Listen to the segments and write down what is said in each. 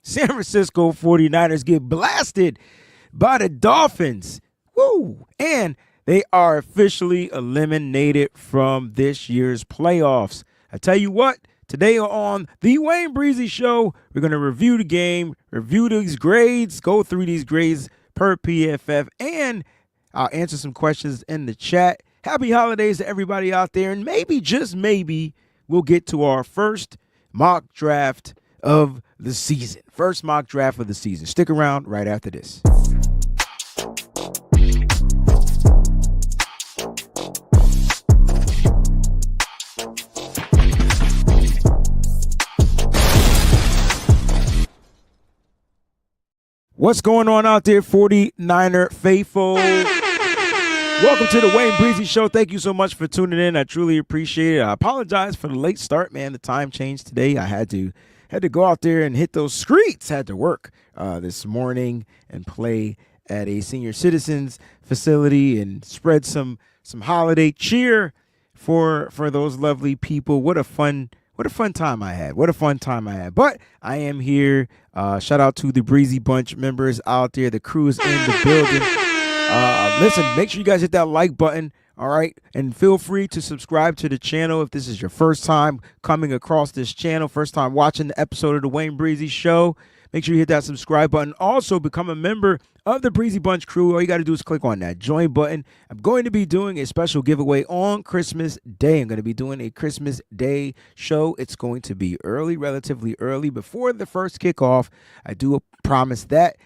San Francisco 49ers get blasted by the Dolphins. Woo! And they are officially eliminated from this year's playoffs. I tell you what, today on the Wayne Breezy Show, we're going to review the game, review these grades, go through these grades per PFF, and I'll answer some questions in the chat. Happy holidays to everybody out there, and maybe, just maybe, we'll get to our first mock draft of the season. First mock draft of the season. Stick around right after this. What's going on out there, 49er faithful? Welcome to the Wayne Breezy Show. Thank you so much for tuning in. I truly appreciate it. I apologize for the late start, man. The time changed today. I had to go out there and hit those streets. Had to work this morning and play at a senior citizens facility and spread some holiday cheer for those lovely people. What a fun time I had. But I am here. Shout out to the Breezy Bunch members out there. The crew is in the building. Listen, make sure you guys hit that like button, all right? And feel free to subscribe to the channel if this is your first time coming across this channel, first time watching the episode of the Wayne Breezy Show. Make sure you hit that subscribe button. Also, become a member of the Breezy Bunch crew. All you got to do is click on that join button. I'm going to be doing a special giveaway on Christmas Day. I'm going to be doing a Christmas Day show. It's going to be early, relatively early, before the first kickoff. I do promise that.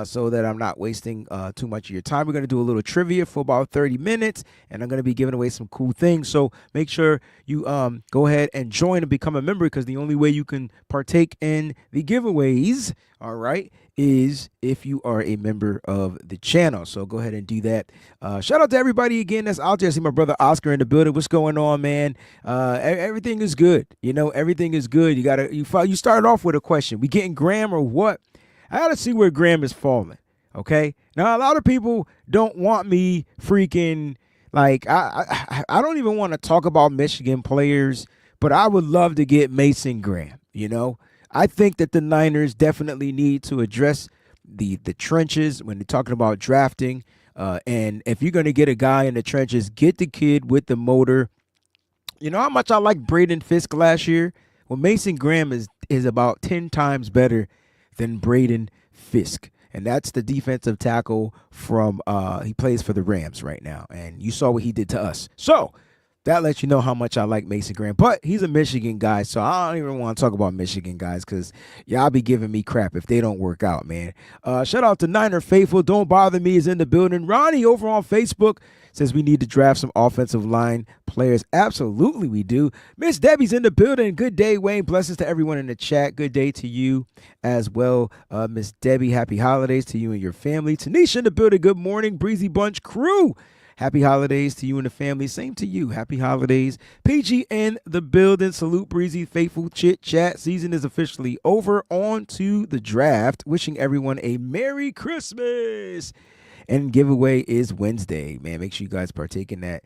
So that I'm not wasting too much of your time. We're going to do a little trivia for about 30 minutes, and I'm going to be giving away some cool things. So make sure you go ahead and join and become a member, because the only way you can partake in the giveaways, all right, is if you are a member of the channel. So go ahead and do that. Shout out to everybody again that's out there. I see my brother Oscar in the building. What's going on, man? Everything is good. You know, everything is good. You started off with a question. We getting Graham or what? I got to see where Graham is falling, okay? Now, a lot of people don't want me freaking, like, I don't even want to talk about Michigan players, but I would love to get Mason Graham, you know? I think that the Niners definitely need to address the trenches when they're talking about drafting, and if you're going to get a guy in the trenches, get the kid with the motor. You know how much I like Braden Fisk last year? Well, Mason Graham is about 10 times better than Braden Fisk. And that's the defensive tackle from he plays for the Rams right now. And you saw what he did to us. So that lets you know how much I like Mason Graham. But he's a Michigan guy, so I don't even want to talk about Michigan guys, because y'all be giving me crap if they don't work out, man. Shout out to Niner Faithful. Don't Bother Me is in the building. Ronnie over on Facebook says we need to draft some offensive line players. Absolutely we do. Miss Debbie's in the building. Good day, Wayne. Blessings to everyone in the chat. Good day to you as well, Miss Debbie. Happy holidays to you and your family. Tanisha in the building. Good morning, Breezy Bunch crew. Happy holidays to you and the family. Same to you. Happy holidays. PG in the building. Salute, Breezy. Faithful chit chat. Season is officially over. On to the draft. Wishing everyone a Merry Christmas. And giveaway is Wednesday, man. Make sure you guys partake in that.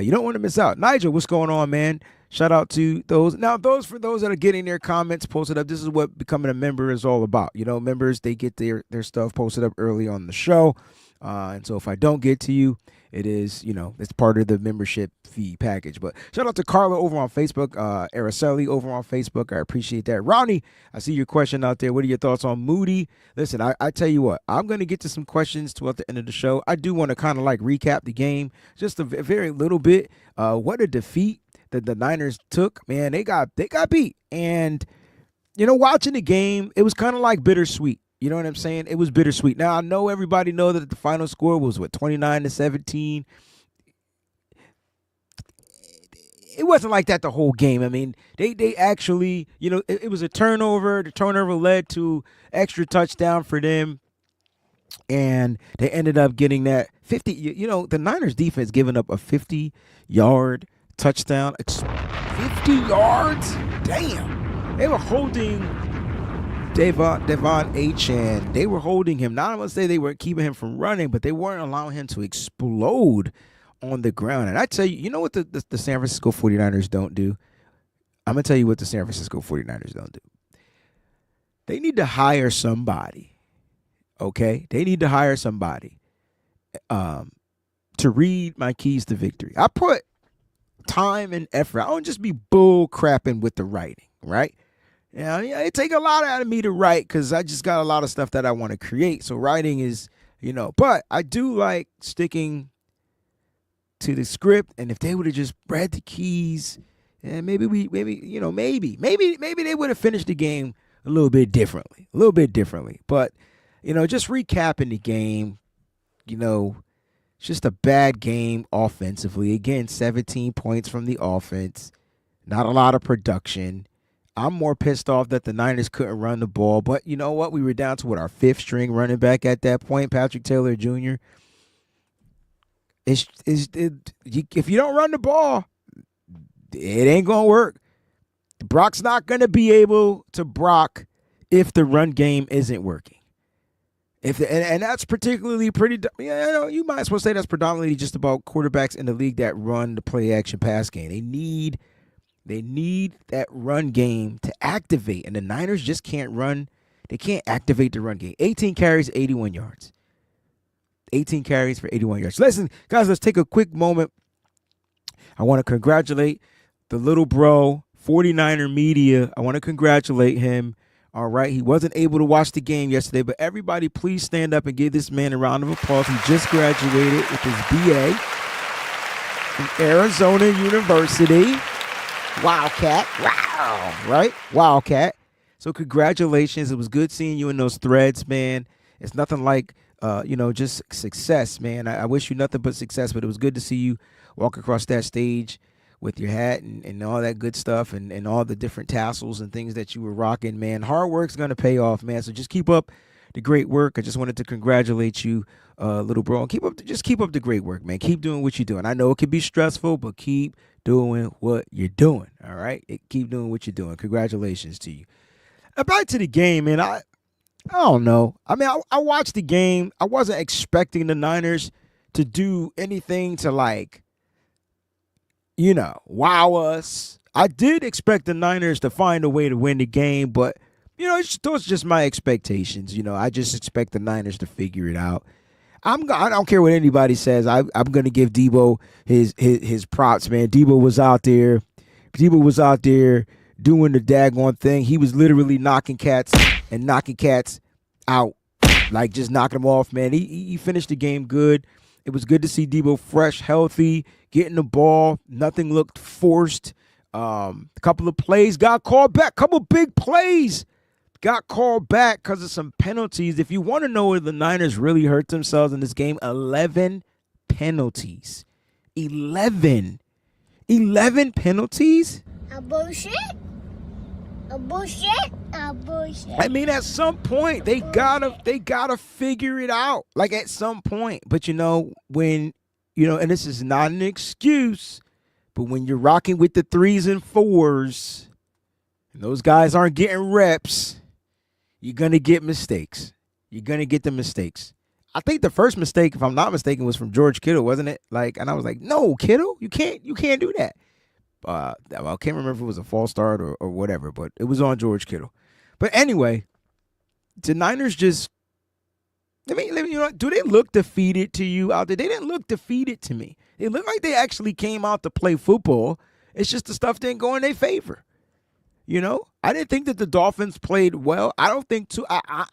You don't want to miss out. Nigel, what's going on, man? Shout out to those. Now, for those that are getting their comments posted up, this is what becoming a member is all about. You know, members, they get their stuff posted up early on the show. And so if I don't get to you, it is, you know, it's part of the membership fee package. But shout out to Carla over on Facebook, Araceli over on Facebook. I appreciate that. Ronnie, I see your question out there. What are your thoughts on Moody? Listen, I tell you what, I'm going to get to some questions toward the end of the show. I do want to kind of like recap the game just a very little bit. What a defeat that the Niners took. Man, they got beat. And, you know, watching the game, it was kind of like bittersweet. You know what I'm saying? It was bittersweet. Now, I know everybody know that the final score was, 29-17. It wasn't like that the whole game. I mean, they actually, you know, it was a turnover. The turnover led to extra touchdown for them. And they ended up getting that 50. You know, the Niners defense giving up a 50-yard touchdown. 50 yards? Damn. They were holding Devon H, and they were holding him. Not going to say they were keeping him from running, but they weren't allowing him to explode on the ground. And I tell you, you know what the San Francisco 49ers don't do? I'm going to tell you what the San Francisco 49ers don't do. They need to hire somebody. Okay, they need to hire somebody to read my keys to victory. I put time and effort. I don't just be bull crapping with the writing, right? Yeah, it take a lot out of me to write because I just got a lot of stuff that I want to create. So writing is, but I do like sticking to the script. And if they would have just read the keys, and maybe they would have finished the game a little bit differently. But, just recapping the game, it's just a bad game offensively. Again, 17 points from the offense, not a lot of production. I'm more pissed off that the Niners couldn't run the ball. But you know what? We were down to our fifth string running back at that point, Patrick Taylor Jr. If you don't run the ball, it ain't going to work. Brock's not going to be able to Brock if the run game isn't working. And that's particularly you might as well say that's predominantly just about quarterbacks in the league that run the play action pass game. They need that run game to activate, and the Niners just can't run. They can't activate the run game. 18 carries, 81 yards. 18 carries for 81 yards. Listen, guys, let's take a quick moment. I want to congratulate the little bro, 49er Media. I want to congratulate him. All right, he wasn't able to watch the game yesterday, but everybody please stand up and give this man a round of applause. He just graduated with his BA from Arizona University. Wildcat. Wow. Right? Wildcat. So congratulations. It was good seeing you in those threads, man. It's nothing like, just success, man. I wish you nothing but success, but it was good to see you walk across that stage with your hat and all that good stuff and all the different tassels and things that you were rocking, man. Hard work's going to pay off, man. So just keep up the great work. I just wanted to congratulate you, little bro. And keep up the great work, man. Keep doing what you're doing. I know it can be stressful, but keep doing what you're doing, all right? Keep doing what you're doing. Congratulations to you. Back to the game, man. I don't know. I mean, I watched the game. I wasn't expecting the Niners to do anything to, wow us. I did expect the Niners to find a way to win the game, but, those are just my expectations. I just expect the Niners to figure it out. I don't care what anybody says. I'm going to give Debo his props, man. Debo was out there doing the daggone thing. He was literally knocking cats out, just knocking them off, man. He finished the game good. It was good to see Debo fresh, healthy, getting the ball. Nothing looked forced. A couple of plays got called back. Couple big plays got called back because of some penalties. If you want to know where the Niners really hurt themselves in this game, 11 penalties. 11 penalties? A bullshit. I mean, at some point they gotta figure it out. At some point. But when and this is not an excuse, but when you're rocking with the 3s and 4s, and those guys aren't getting reps, you're gonna get mistakes. You're gonna get the mistakes. I think the first mistake, if I'm not mistaken, was from George Kittle, wasn't it? And I was like, no, Kittle, you can't do that. I can't remember if it was a false start or whatever, but it was on George Kittle. But anyway, the Niners just, do they look defeated to you out there? They didn't look defeated to me. They looked like they actually came out to play football. It's just the stuff didn't go in their favor. I didn't think that the Dolphins played well. I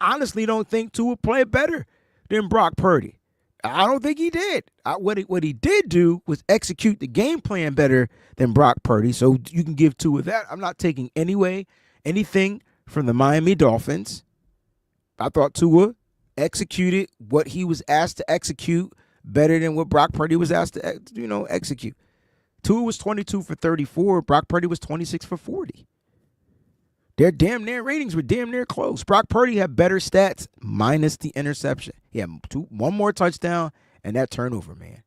honestly don't think Tua played better than Brock Purdy. I don't think he did. What he did do was execute the game plan better than Brock Purdy. So you can give Tua that. I'm not taking anything from the Miami Dolphins. I thought Tua executed what he was asked to execute better than what Brock Purdy was asked to execute. Tua was 22 for 34. Brock Purdy was 26 for 40. Their ratings were damn near close. Brock Purdy had better stats minus the interception. He had one more touchdown and that turnover, man.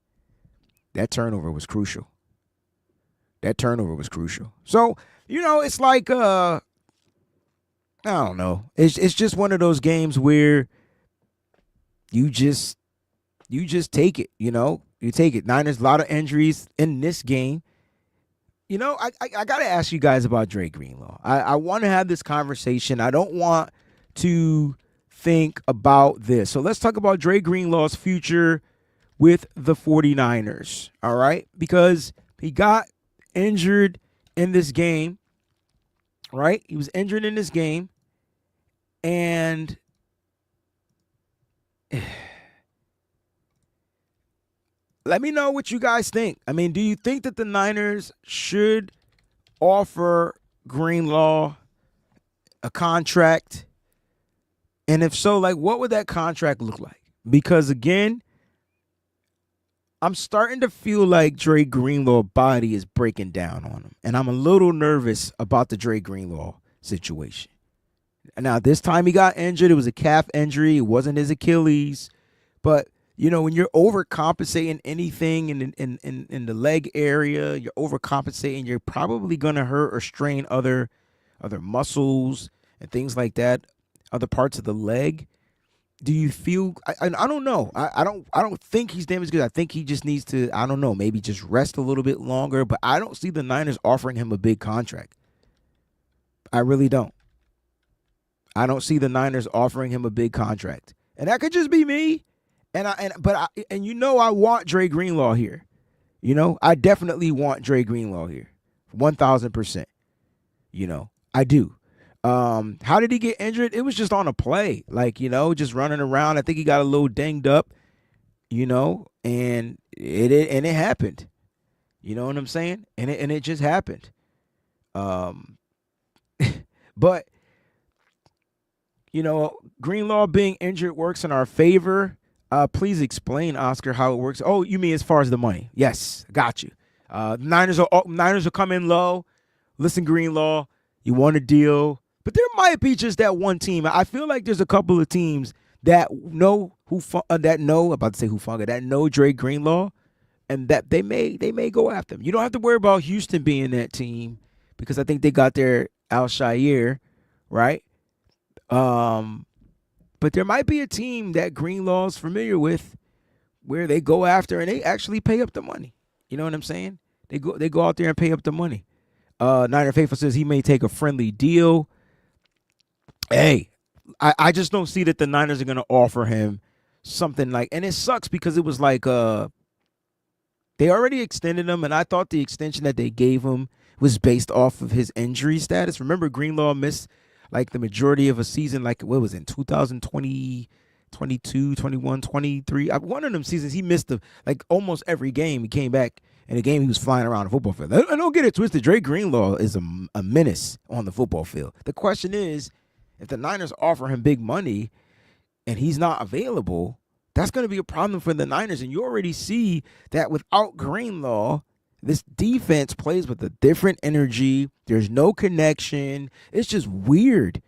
That turnover was crucial. So, it's like, I don't know. It's just one of those games where you just take it, You take it. Niners, a lot of injuries in this game. I got to ask you guys about Dre Greenlaw. I want to have this conversation. I don't want to think about this. So let's talk about Dre Greenlaw's future with the 49ers, all right? Because he got injured in this game, right? He was injured in this game, and let me know what you guys think. I mean, do you think that the Niners should offer Greenlaw a contract? And if so, like, what would that contract look like? Because, again, I'm starting to feel like Dre Greenlaw body is breaking down on him. And I'm a little nervous about the Dre Greenlaw situation. Now, this time he got injured. It was a calf injury. It wasn't his Achilles. But, you know, when you're overcompensating anything in the leg area, you're overcompensating, you're probably going to hurt or strain other muscles and things like that, other parts of the leg. Do you feel? I don't know. I don't think he's damaged good. I think he just needs to, I don't know, maybe just rest a little bit longer. But I don't see the Niners offering him a big contract. I really don't. I don't see the Niners offering him a big contract, and that could just be me. But you know, I want Dre Greenlaw here. You know, I definitely want Dre Greenlaw here, 1,000%. You know, I do. How did he get injured? It was just on a play, like, you know, just running around. I think he got a little dinged up, you know, and it happened. You know what I'm saying? And it just happened. But you know, Greenlaw being injured works in our favor. Please explain, Oscar, how it works. Oh, you mean as far as the money? Yes, got you. Niners will come in low. Listen, Greenlaw, you want a deal. But there might be just that one team. I feel like there's a couple of teams that know that know Dre Greenlaw, and that they may go after him. You don't have to worry about Houston being that team, because I think they got their Al-Shaair, right? But there might be a team that Greenlaw's familiar with, where they go after and they actually pay up the money. You know what I'm saying? They go out there and pay up the money. Niner Faithful says he may take a friendly deal. Hey, I just don't see that the Niners are going to offer him something like, and it sucks because it was like they already extended him, and I thought the extension that they gave him was based off of his injury status. Remember, Greenlaw missed like the majority of a season, like what was it, in 2020, 22, 21, 23. One of them seasons he missed like almost every game. He came back in a game he was flying around the football field. I don't get it twisted. Dre Greenlaw is a menace on the football field. The question is, if the Niners offer him big money and he's not available, that's going to be a problem for the Niners. And you already see that without Greenlaw, this defense plays with a different energy. There's no connection. It's just weird.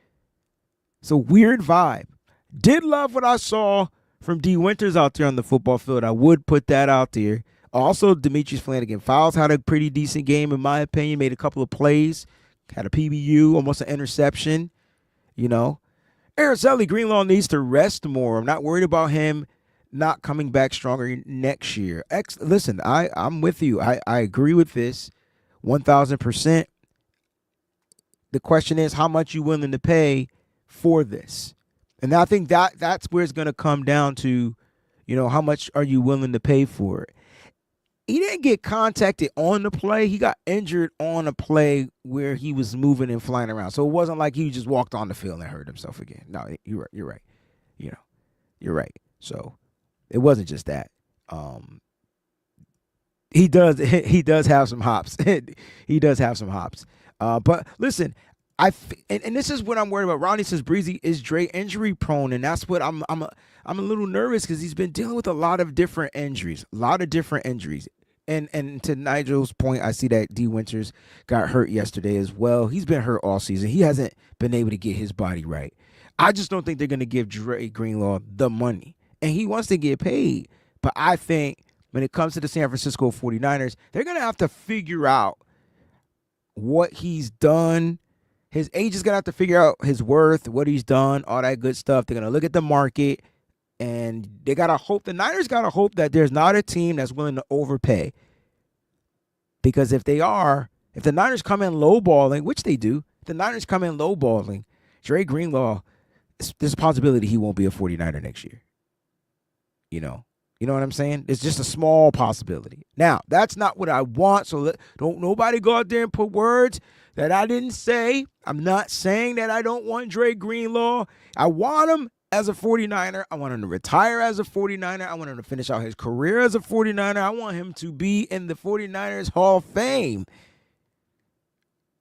It's a weird vibe. Did love what I saw from D. Winters out there on the football field. I would put that out there. Also, Demetrius Flanagan-Fowles had a pretty decent game, in my opinion. Made a couple of plays. Had a PBU, almost an interception. You know, Araceli Greenlaw needs to rest more. I'm not worried about him not coming back stronger next year. Listen, I'm with you. I agree with this 1,000%. The question is, how much you willing to pay for this? And I think that's where it's going to come down to, you know, how much are you willing to pay for it? He didn't get contacted on the play. He got injured on a play where he was moving and flying around. So it wasn't like he just walked on the field and hurt himself again. No, you're right. You know, you're right. So it wasn't just that. He does have some hops. He does have some hops. But listen, and this is what I'm worried about. Ronnie says Breezy, is Dre injury prone, and that's what I'm a little nervous, because he's been dealing with a lot of different injuries. And to Nigel's point, I see that D. Winters got hurt yesterday as well. He's been hurt all season. He hasn't been able to get his body right. I just don't think they're going to give Dre Greenlaw the money. And he wants to get paid. But I think when it comes to the San Francisco 49ers, they're going to have to figure out what he's done. His agent's going to have to figure out his worth, what he's done, all that good stuff. They're going to look at the market, and they got to hope, the Niners got to hope that there's not a team that's willing to overpay. Because if the Niners come in lowballing, which they do, if the Niners come in lowballing, Dre Greenlaw there's a possibility he won't be a 49er next year. You know what I'm saying? It's just a small possibility. Now, that's not what I want, so don't nobody go out there and put words that I didn't say. I'm not saying that I don't want Dre Greenlaw. I want him as a 49er. I want him to retire as a 49er. I want him to finish out his career as a 49er. I want him to be in the 49ers Hall of Fame.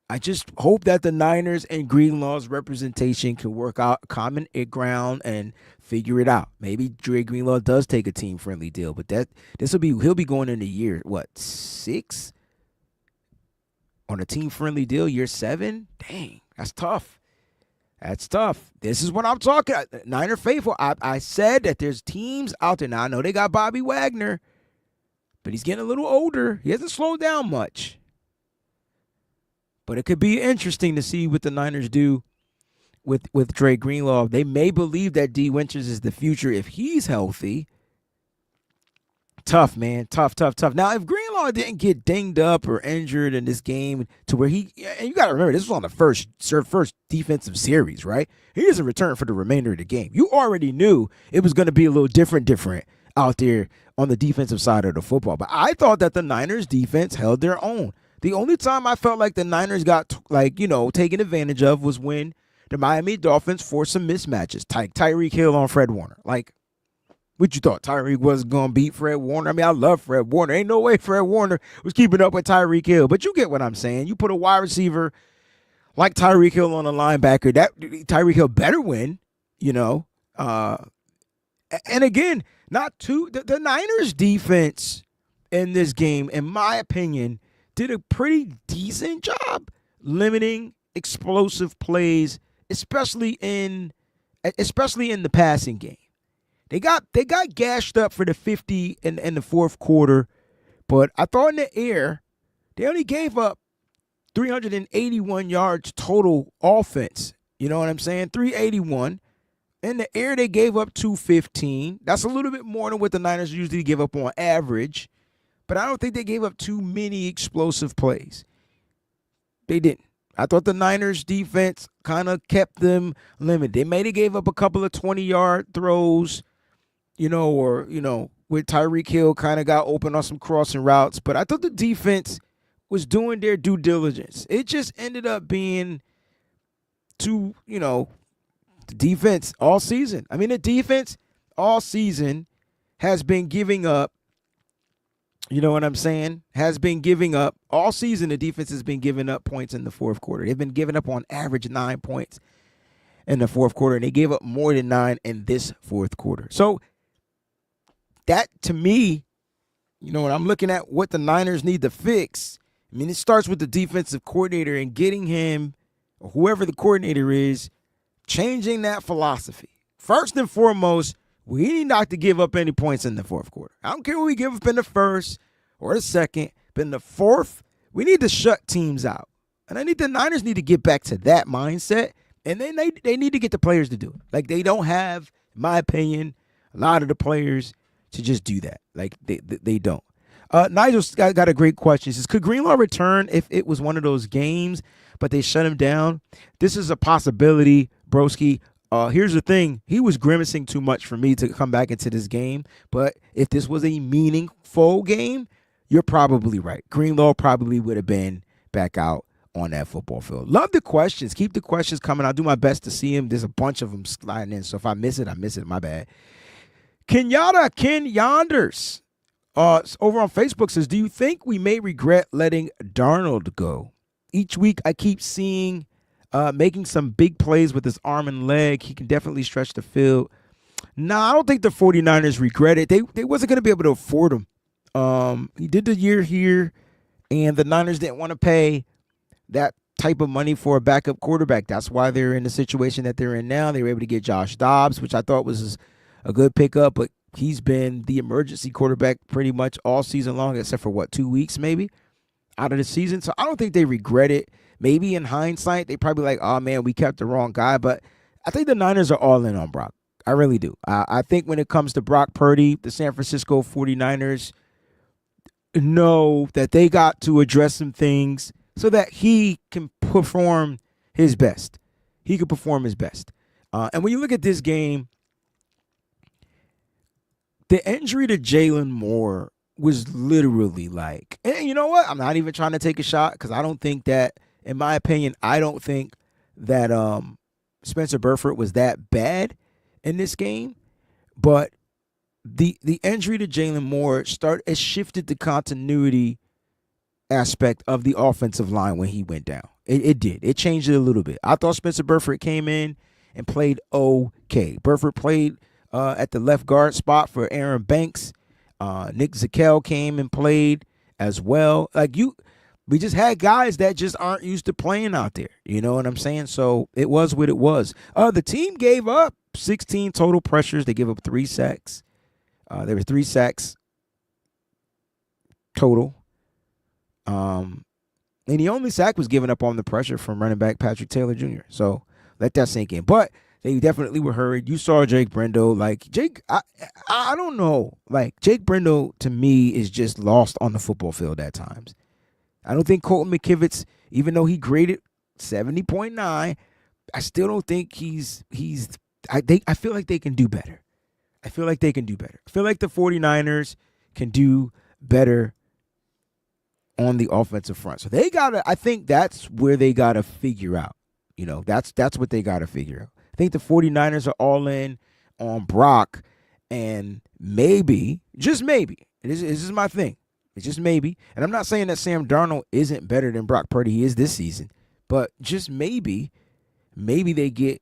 I just hope that the Niners and Greenlaw's representation can work out common ground and figure it out. Maybe Dre Greenlaw does take a team-friendly deal, but he'll be going into year, 6? On a team-friendly deal, year 7? Dang, that's tough. That's tough. This is what I'm talking about. Niner faithful. I said that there's teams out there. Now, I know they got Bobby Wagner, but he's getting a little older. He hasn't slowed down much. But it could be interesting to see what the Niners do with Dre Greenlaw. They may believe that D. Winters is the future if he's healthy. Tough, man. Tough. Now, if Greenlaw didn't get dinged up or injured in this game to where and you got to remember, this was on the first defensive series, right? He doesn't return for the remainder of the game. You already knew it was going to be a little different out there on the defensive side of the football. But I thought that the Niners defense held their own. The only time I felt like the Niners got, taken advantage of was when the Miami Dolphins forced some mismatches. Tyreek Hill on Fred Warner. What you thought? Tyreek wasn't going to beat Fred Warner? I mean, I love Fred Warner. Ain't no way Fred Warner was keeping up with Tyreek Hill. But you get what I'm saying. You put a wide receiver like Tyreek Hill on a linebacker, that Tyreek Hill better win, And again, the Niners defense in this game, in my opinion, did a pretty decent job limiting explosive plays, especially in the passing game. They got gashed up for the 50 in the fourth quarter, but I thought in the air they only gave up 381 yards total offense. You know what I'm saying? 381. In the air they gave up 215. That's a little bit more than what the Niners usually give up on average. But I don't think they gave up too many explosive plays. They didn't. I thought the Niners defense kind of kept them limited. They may have gave up a couple of 20-yard throws, where Tyreek Hill kind of got open on some crossing routes. But I thought the defense was doing their due diligence. It just ended up being the defense all season. I mean, the defense all season has been giving up. You know what I'm saying? Has been giving up. All season, the defense has been giving up points in the fourth quarter. They've been giving up on average 9 points in the fourth quarter, and they gave up more than 9 in this fourth quarter. So that, to me, when I'm looking at what the Niners need to fix, I mean, it starts with the defensive coordinator and getting him, or whoever the coordinator is, changing that philosophy. First and foremost, we need not to give up any points in the fourth quarter. I don't care what we give up in the first or the second, but in the fourth, we need to shut teams out. And the Niners need to get back to that mindset, and then they need to get the players to do it. They don't have, in my opinion, a lot of the players to just do that. They don't. Nigel's got a great question. He says, could Greenlaw return if it was one of those games, but they shut him down? This is a possibility, broski. Here's the thing. He was grimacing too much for me to come back into this game. But if this was a meaningful game, you're probably right. Greenlaw probably would have been back out on that football field. Love the questions. Keep the questions coming. I'll do my best to see them. There's a bunch of them sliding in. So if I miss it, I miss it. My bad. Ken Yonders over on Facebook says, do you think we may regret letting Darnold go? Each week I keep seeing making some big plays with his arm and leg. He can definitely stretch the field. Nah, I don't think the 49ers regret it. They wasn't going to be able to afford him. He did the year here, and the Niners didn't want to pay that type of money for a backup quarterback. That's why they're in the situation that they're in now. They were able to get Josh Dobbs, which I thought was a good pickup, but he's been the emergency quarterback pretty much all season long, except for, 2 weeks maybe out of the season. So I don't think they regret it. Maybe in hindsight, they probably like, oh, man, we kept the wrong guy. But I think the Niners are all in on Brock. I really do. I think when it comes to Brock Purdy, the San Francisco 49ers know that they got to address some things so that he can perform his best. He could perform his best. And when you look at this game, the injury to Jalen Moore was literally like, and you know what? I'm not even trying to take a shot because I don't think that, in my opinion, I don't think that Spencer Burford was that bad in this game. But the injury to Jalen Moore it shifted the continuity aspect of the offensive line when he went down. It did. It changed it a little bit. I thought Spencer Burford came in and played okay. Burford played at the left guard spot for Aaron Banks. Nick Zakelj came and played as well. We just had guys that just aren't used to playing out there. You know what I'm saying? So it was what it was. The team gave up 16 total pressures. They gave up 3 sacks. There were 3 sacks total. And the only sack was given up on the pressure from running back Patrick Taylor Jr. So let that sink in. But they definitely were hurried. You saw Jake Brendel. I don't know. Jake Brendel, to me, is just lost on the football field at times. I don't think Colton McKivitz, even though he graded 70.9, I still don't think I feel like they can do better. I feel like the 49ers can do better on the offensive front. So I think that's where they got to figure out. That's what they got to figure out. I think the 49ers are all in on Brock, and maybe, just maybe, this is my thing. It's just maybe, and I'm not saying that Sam Darnold isn't better than Brock Purdy. He is this season, but just maybe they get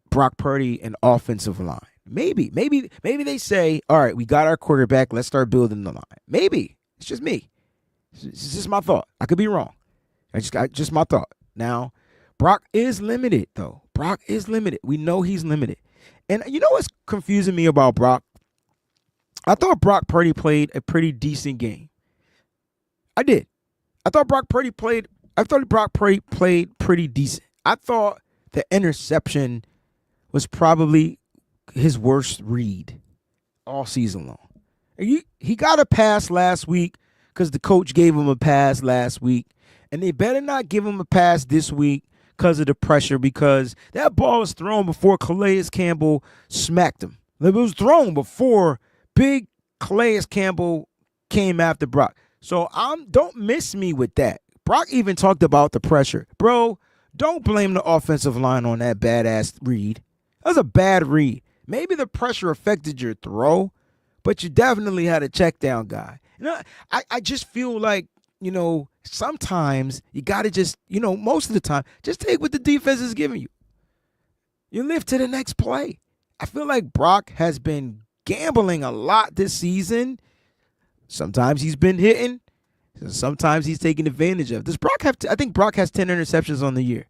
Brock Purdy an offensive line. Maybe they say, all right, we got our quarterback. Let's start building the line. Maybe. It's just me. It's just my thought. I could be wrong. Just my thought. Now, Brock is limited, though. Brock is limited. We know he's limited. And you know what's confusing me about Brock? I thought Brock Purdy played a pretty decent game. I did. I thought Brock Purdy played pretty decent. I thought the interception was probably his worst read all season long. He got a pass last week because the coach gave him a pass last week, and they better not give him a pass this week because of the pressure, because that ball was thrown before Calais Campbell smacked him. It was thrown before big Calais Campbell came after Brock. So don't miss me with that. Brock even talked about the pressure. Bro, don't blame the offensive line on that badass read. That was a bad read. Maybe the pressure affected your throw, but you definitely had a check down guy. I just feel like, sometimes you got to just, most of the time, just take what the defense is giving you. You live to the next play. I feel like Brock has been gambling a lot this season. Sometimes he's been hitting. Sometimes he's taking advantage of. Does Brock have I think Brock has 10 interceptions on the year.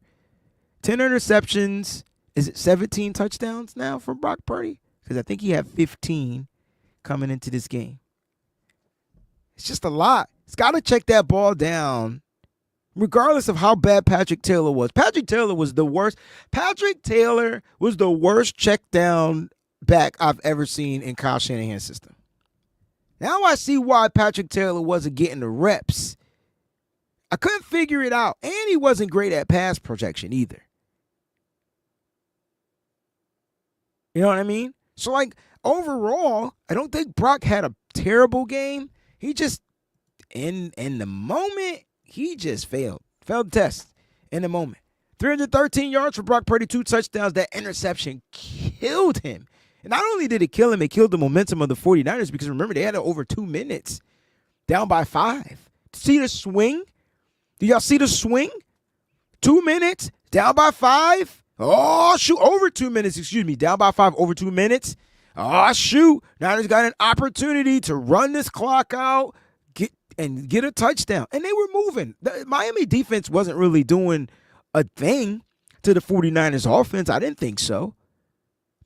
10 interceptions. Is it 17 touchdowns now from Brock Purdy? Because I think he had 15 coming into this game. It's just a lot. He's got to check that ball down, regardless of how bad Patrick Taylor was. Patrick Taylor was the worst. Patrick Taylor was the worst check down back I've ever seen in Kyle Shanahan's system. Now I see why Patrick Taylor wasn't getting the reps. I couldn't figure it out. And he wasn't great at pass protection either. You know what I mean? So, overall, I don't think Brock had a terrible game. He just, in the moment, he just failed. Failed the test in the moment. 313 yards for Brock Purdy, 2 touchdowns. That interception killed him. And not only did it kill him, it killed the momentum of the 49ers, because remember, they had over 2 minutes, down by 5. See the swing? Do y'all see the swing? 2 minutes, down by 5. Oh, shoot, over 2 minutes, down by 5, over 2 minutes. Oh, shoot, Niners got an opportunity to run this clock out, get a touchdown. And they were moving. The Miami defense wasn't really doing a thing to the 49ers offense. I didn't think so.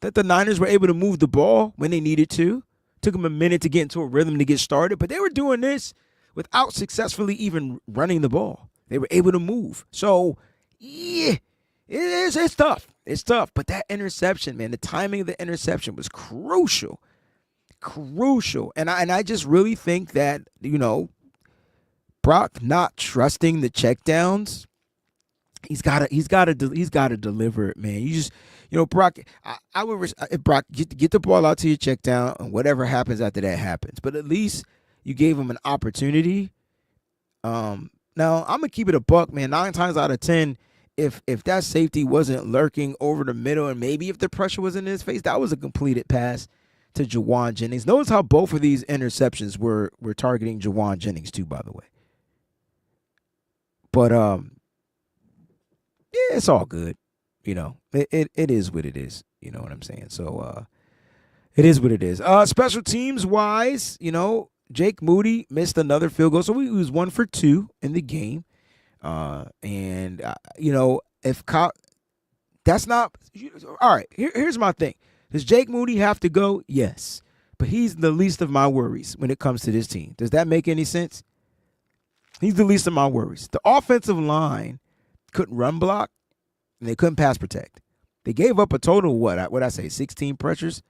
That the Niners were able to move the ball when they needed to. Took them a minute to get into a rhythm to get started, but they were doing this without successfully even running the ball. They were able to move. So, yeah, it's tough. It's tough. But that interception, man, the timing of the interception was crucial. Crucial. And I just really think that, Brock not trusting the checkdowns, He's gotta deliver it, man. You just, Brock. I would if Brock get the ball out to your check down, and whatever happens after that happens. But at least you gave him an opportunity. Now I'm gonna keep it a buck, man. 9 times out of 10, if that safety wasn't lurking over the middle, and maybe if the pressure was in his face, that was a completed pass to Jawan Jennings. Notice how both of these interceptions were targeting Jawan Jennings too, by the way. But yeah, it's all good. It is what it is. You know what I'm saying? So it is what it is. Special teams wise, Jake Moody missed another field goal, so he was 1 for 2 in the game. If Kyle, that's not all right. Here's my thing: does Jake Moody have to go? Yes, but he's the least of my worries when it comes to this team. Does that make any sense? He's the least of my worries. The offensive line couldn't run block, and they couldn't pass protect. They gave up a total of what I say, 16 pressures.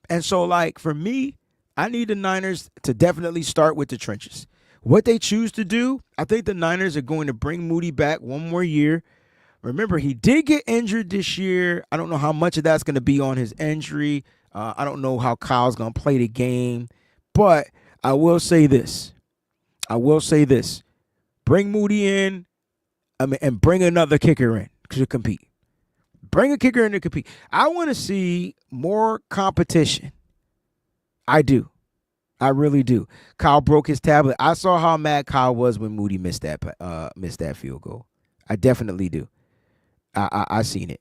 And so, for me, I need the Niners to definitely start with the trenches. What they choose to do, I think the Niners are going to bring Moody back one more year. Remember, he did get injured this year. I don't know how much of that's going to be on his injury. I don't know how Kyle's going to play the game. But I will say this. Bring Moody in and bring another kicker in to compete. Bring a kicker in to compete. I want to see more competition. I do. I really do. Kyle broke his tablet. I saw how mad Kyle was when Moody missed that field goal. I definitely do. I seen it.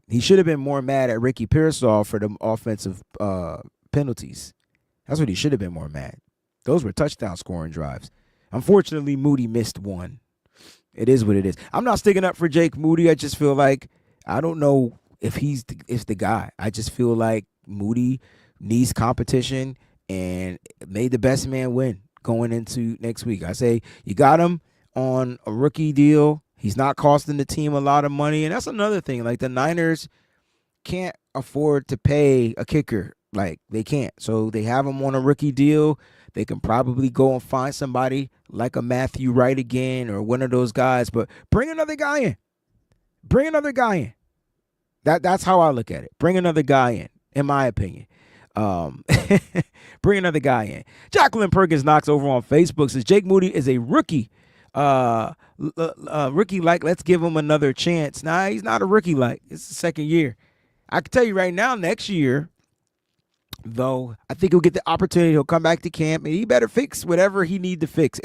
He should have been more mad at Ricky Pearsall for the offensive penalties. That's what he should have been more mad. Those were touchdown scoring drives. Unfortunately, Moody missed one. It is what it is. I'm not sticking up for Jake Moody. I just feel like I don't know if he's the guy. I just feel like Moody needs competition and made the best man win going into next week. I say you got him on a rookie deal. He's not costing the team a lot of money. And that's another thing. The Niners can't afford to pay a kicker. They can't. So they have him on a rookie deal. They can probably go and find somebody like a Matthew Wright again or one of those guys. But bring another guy in. That's how I look at it. Bring another guy in my opinion. Bring another guy in. Jacqueline Perkins Knox over on Facebook says Jake Moody is a rookie. Rookie-like, let's give him another chance. Nah, he's not a rookie-like. It's the second year. I can tell you right now, next year, though, I think he'll get the opportunity. He'll come back to camp, and he better fix whatever he need to fix.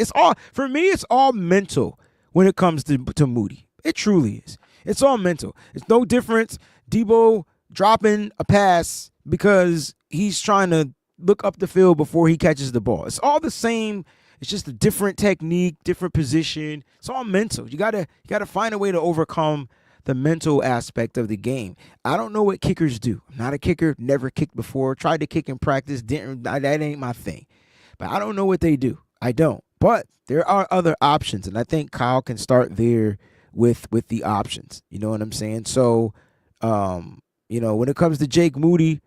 For me, it's all mental when it comes to Moody. It truly is. It's all mental. It's no difference. Debo dropping a pass because he's trying to look up the field before he catches the ball. It's all the same. It's just a different technique, different position. It's all mental. You gotta find a way to overcome the mental aspect of the game. I don't know what kickers do. I'm not a kicker. Never kicked before. Tried to kick in practice. That ain't my thing. But I don't know what they do. I don't. But there are other options, and I think Kyle can start there with the options. You know what I'm saying? So, when it comes to Jake Moody,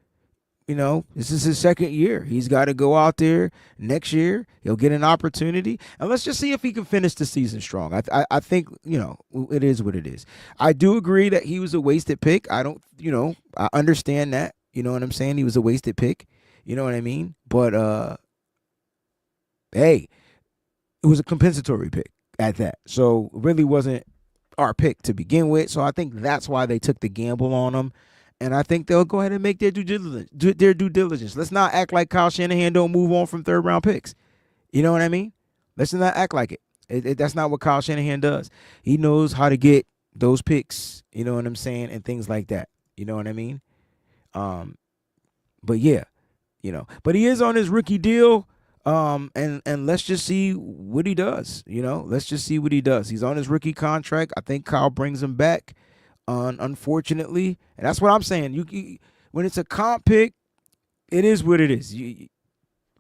this is his second year. He's got to go out there next year. He'll get an opportunity. And let's just see if he can finish the season strong. I think, it is what it is. I do agree that he was a wasted pick. I understand that. You know what I'm saying? He was a wasted pick. You know what I mean? But, hey, it was a compensatory pick at that. So it really wasn't our pick to begin with. So I think that's why they took the gamble on him. And I think they'll go ahead and make their due diligence. Let's not act like Kyle Shanahan don't move on from third-round picks. You know what I mean? Let's not act like it. That's not what Kyle Shanahan does. He knows how to get those picks, you know what I'm saying, and things like that. You know what I mean? But, yeah, But he is on his rookie deal, and let's just see what he does. Let's just see what he does. He's on his rookie contract. I think Kyle brings him back. Unfortunately, and that's what I'm saying. You when it's a comp pick, it is what it is.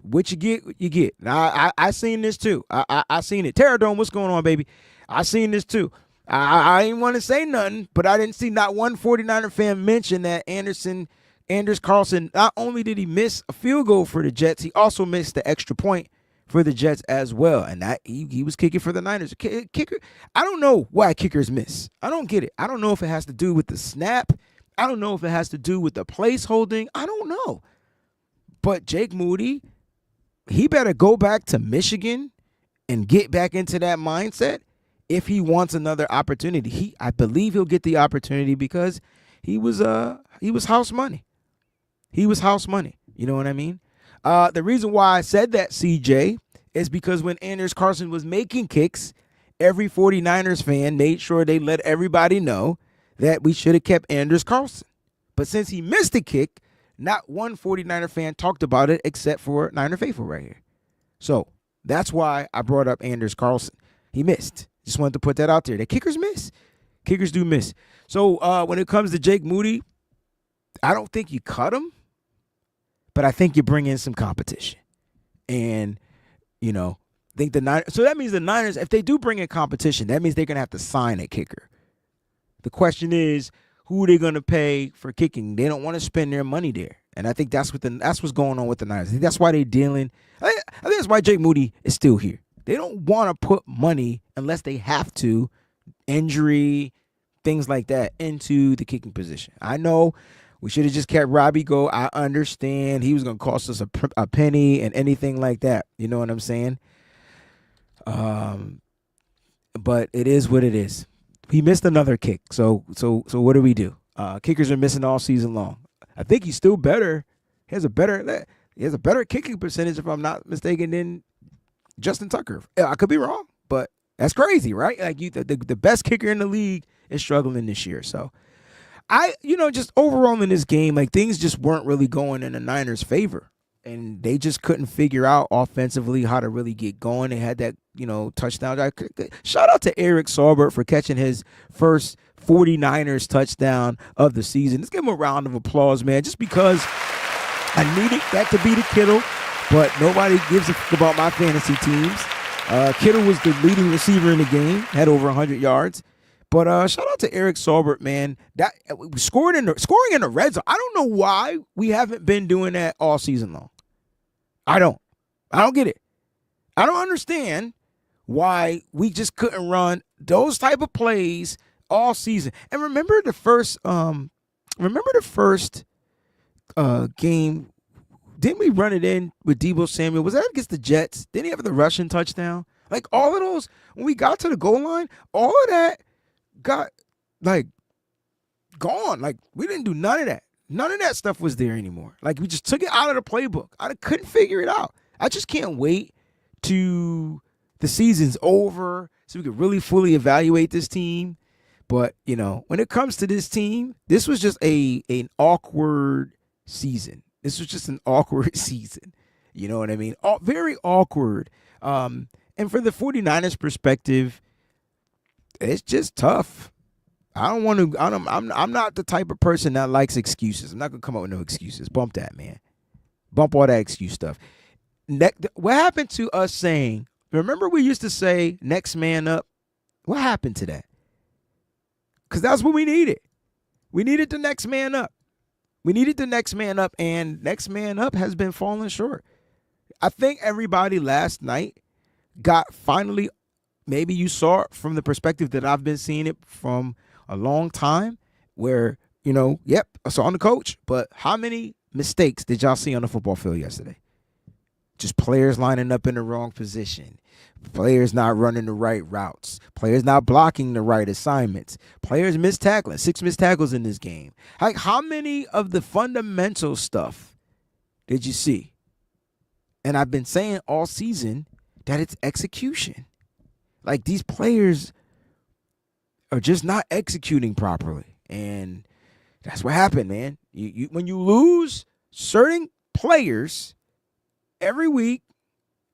What you get, you get. Now I seen this too. I seen it. Terradome, what's going on, baby? I seen this too. I didn't want to say nothing, but I didn't see not one 49er fan mention that Anders Carlson, not only did he miss a field goal for the Jets, he also missed the extra point for the Jets as well. And that he was kicking for the Niners. Kicker, I don't know why kickers miss. I don't get it. I don't know if it has to do with the snap. I don't know if it has to do with the place holding. I don't know. But Jake Moody, he better go back to Michigan and get back into that mindset if he wants another opportunity. I believe he'll get the opportunity because he was house money. He was house money. You know what I mean? The reason why I said that, CJ, is because when Anders Carlson was making kicks, every 49ers fan made sure they let everybody know that we should have kept Anders Carlson. But since he missed a kick, not one 49er fan talked about it except for Niner Faithful right here. So that's why I brought up Anders Carlson. He missed. Just wanted to put that out there. The kickers miss. Kickers do miss. So when it comes to Jake Moody, I don't think you cut him, but I think you bring in some competition. And, think the Niners. So that means the Niners, if they do bring in competition, that means they're going to have to sign a kicker. The question is, who are they going to pay for kicking? They don't want to spend their money there. And I think that's what's going on with the Niners. I think that's why they're dealing. I think that's why Jake Moody is still here. They don't want to put money, unless they have to, injury, things like that, into the kicking position. I know we should have just kept Robbie Gould. I understand he was going to cost us a penny and anything like that. You know what I'm saying? But it is what it is. He missed another kick. So what do we do? Kickers are missing all season long. I think he's still better. He has a better kicking percentage, if I'm not mistaken, than Justin Tucker. I could be wrong, but that's crazy, right? Like the best kicker in the league is struggling this year. So just overall in this game, like things just weren't really going in the Niners' favor. And they just couldn't figure out offensively how to really get going. They had that, touchdown. Shout out to Eric Saubert for catching his first 49ers touchdown of the season. Let's give him a round of applause, man, just because I needed that to be the Kittle, but nobody gives a fuck about my fantasy teams. Kittle was the leading receiver in the game, had over 100 yards. But shout out to Eric Saubert, man. That scoring in the red zone. I don't know why we haven't been doing that all season long. I don't get it. I don't understand why we just couldn't run those type of plays all season. And remember the first game, didn't we run it in with Deebo Samuel? Was that against the Jets? Didn't he have the rushing touchdown? Like all of those, when we got to the goal line, all of that got gone. Like we didn't do none of that. None of that stuff was there anymore. Like we just took it out of the playbook. I couldn't figure it out. I just can't wait to the season's over so we could really fully evaluate this team. But, when it comes to this team, this was just an awkward season. This was just an awkward season. You know what I mean? Very awkward. And for the 49ers perspective, it's just tough. I'm not the type of person that likes excuses. I'm not going to come up with no excuses. Bump that, man. Bump all that excuse stuff. What happened to us saying, remember we used to say next man up? What happened to that? Because that's what we needed. We needed the next man up. We needed the next man up, and next man up has been falling short. I think everybody last night got finally, maybe you saw it from the perspective that I've been seeing it from a long time, where, yep, I saw on the coach, but how many mistakes did y'all see on the football field yesterday? Just players lining up in the wrong position, players not running the right routes, players not blocking the right assignments, players missed tackling, 6 missed tackles in this game. Like, how many of the fundamental stuff did you see? And I've been saying all season that it's execution. Like, these players are just not executing properly. And that's what happened, man. You when you lose certain players every week,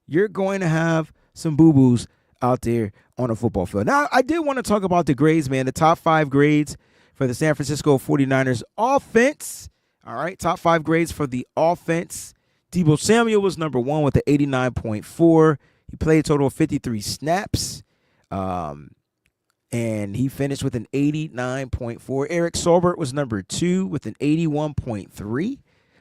you're going to have some boo-boos out there on a football field. Now, I did want to talk about the grades, man. The top 5 grades for the San Francisco 49ers offense. All right, top 5 grades for the offense. Deebo Samuel was number 1 with the 89.4. He played a total of 53 snaps. And he finished with an 89.4. Eric Saubert was number 2 with an 81.3.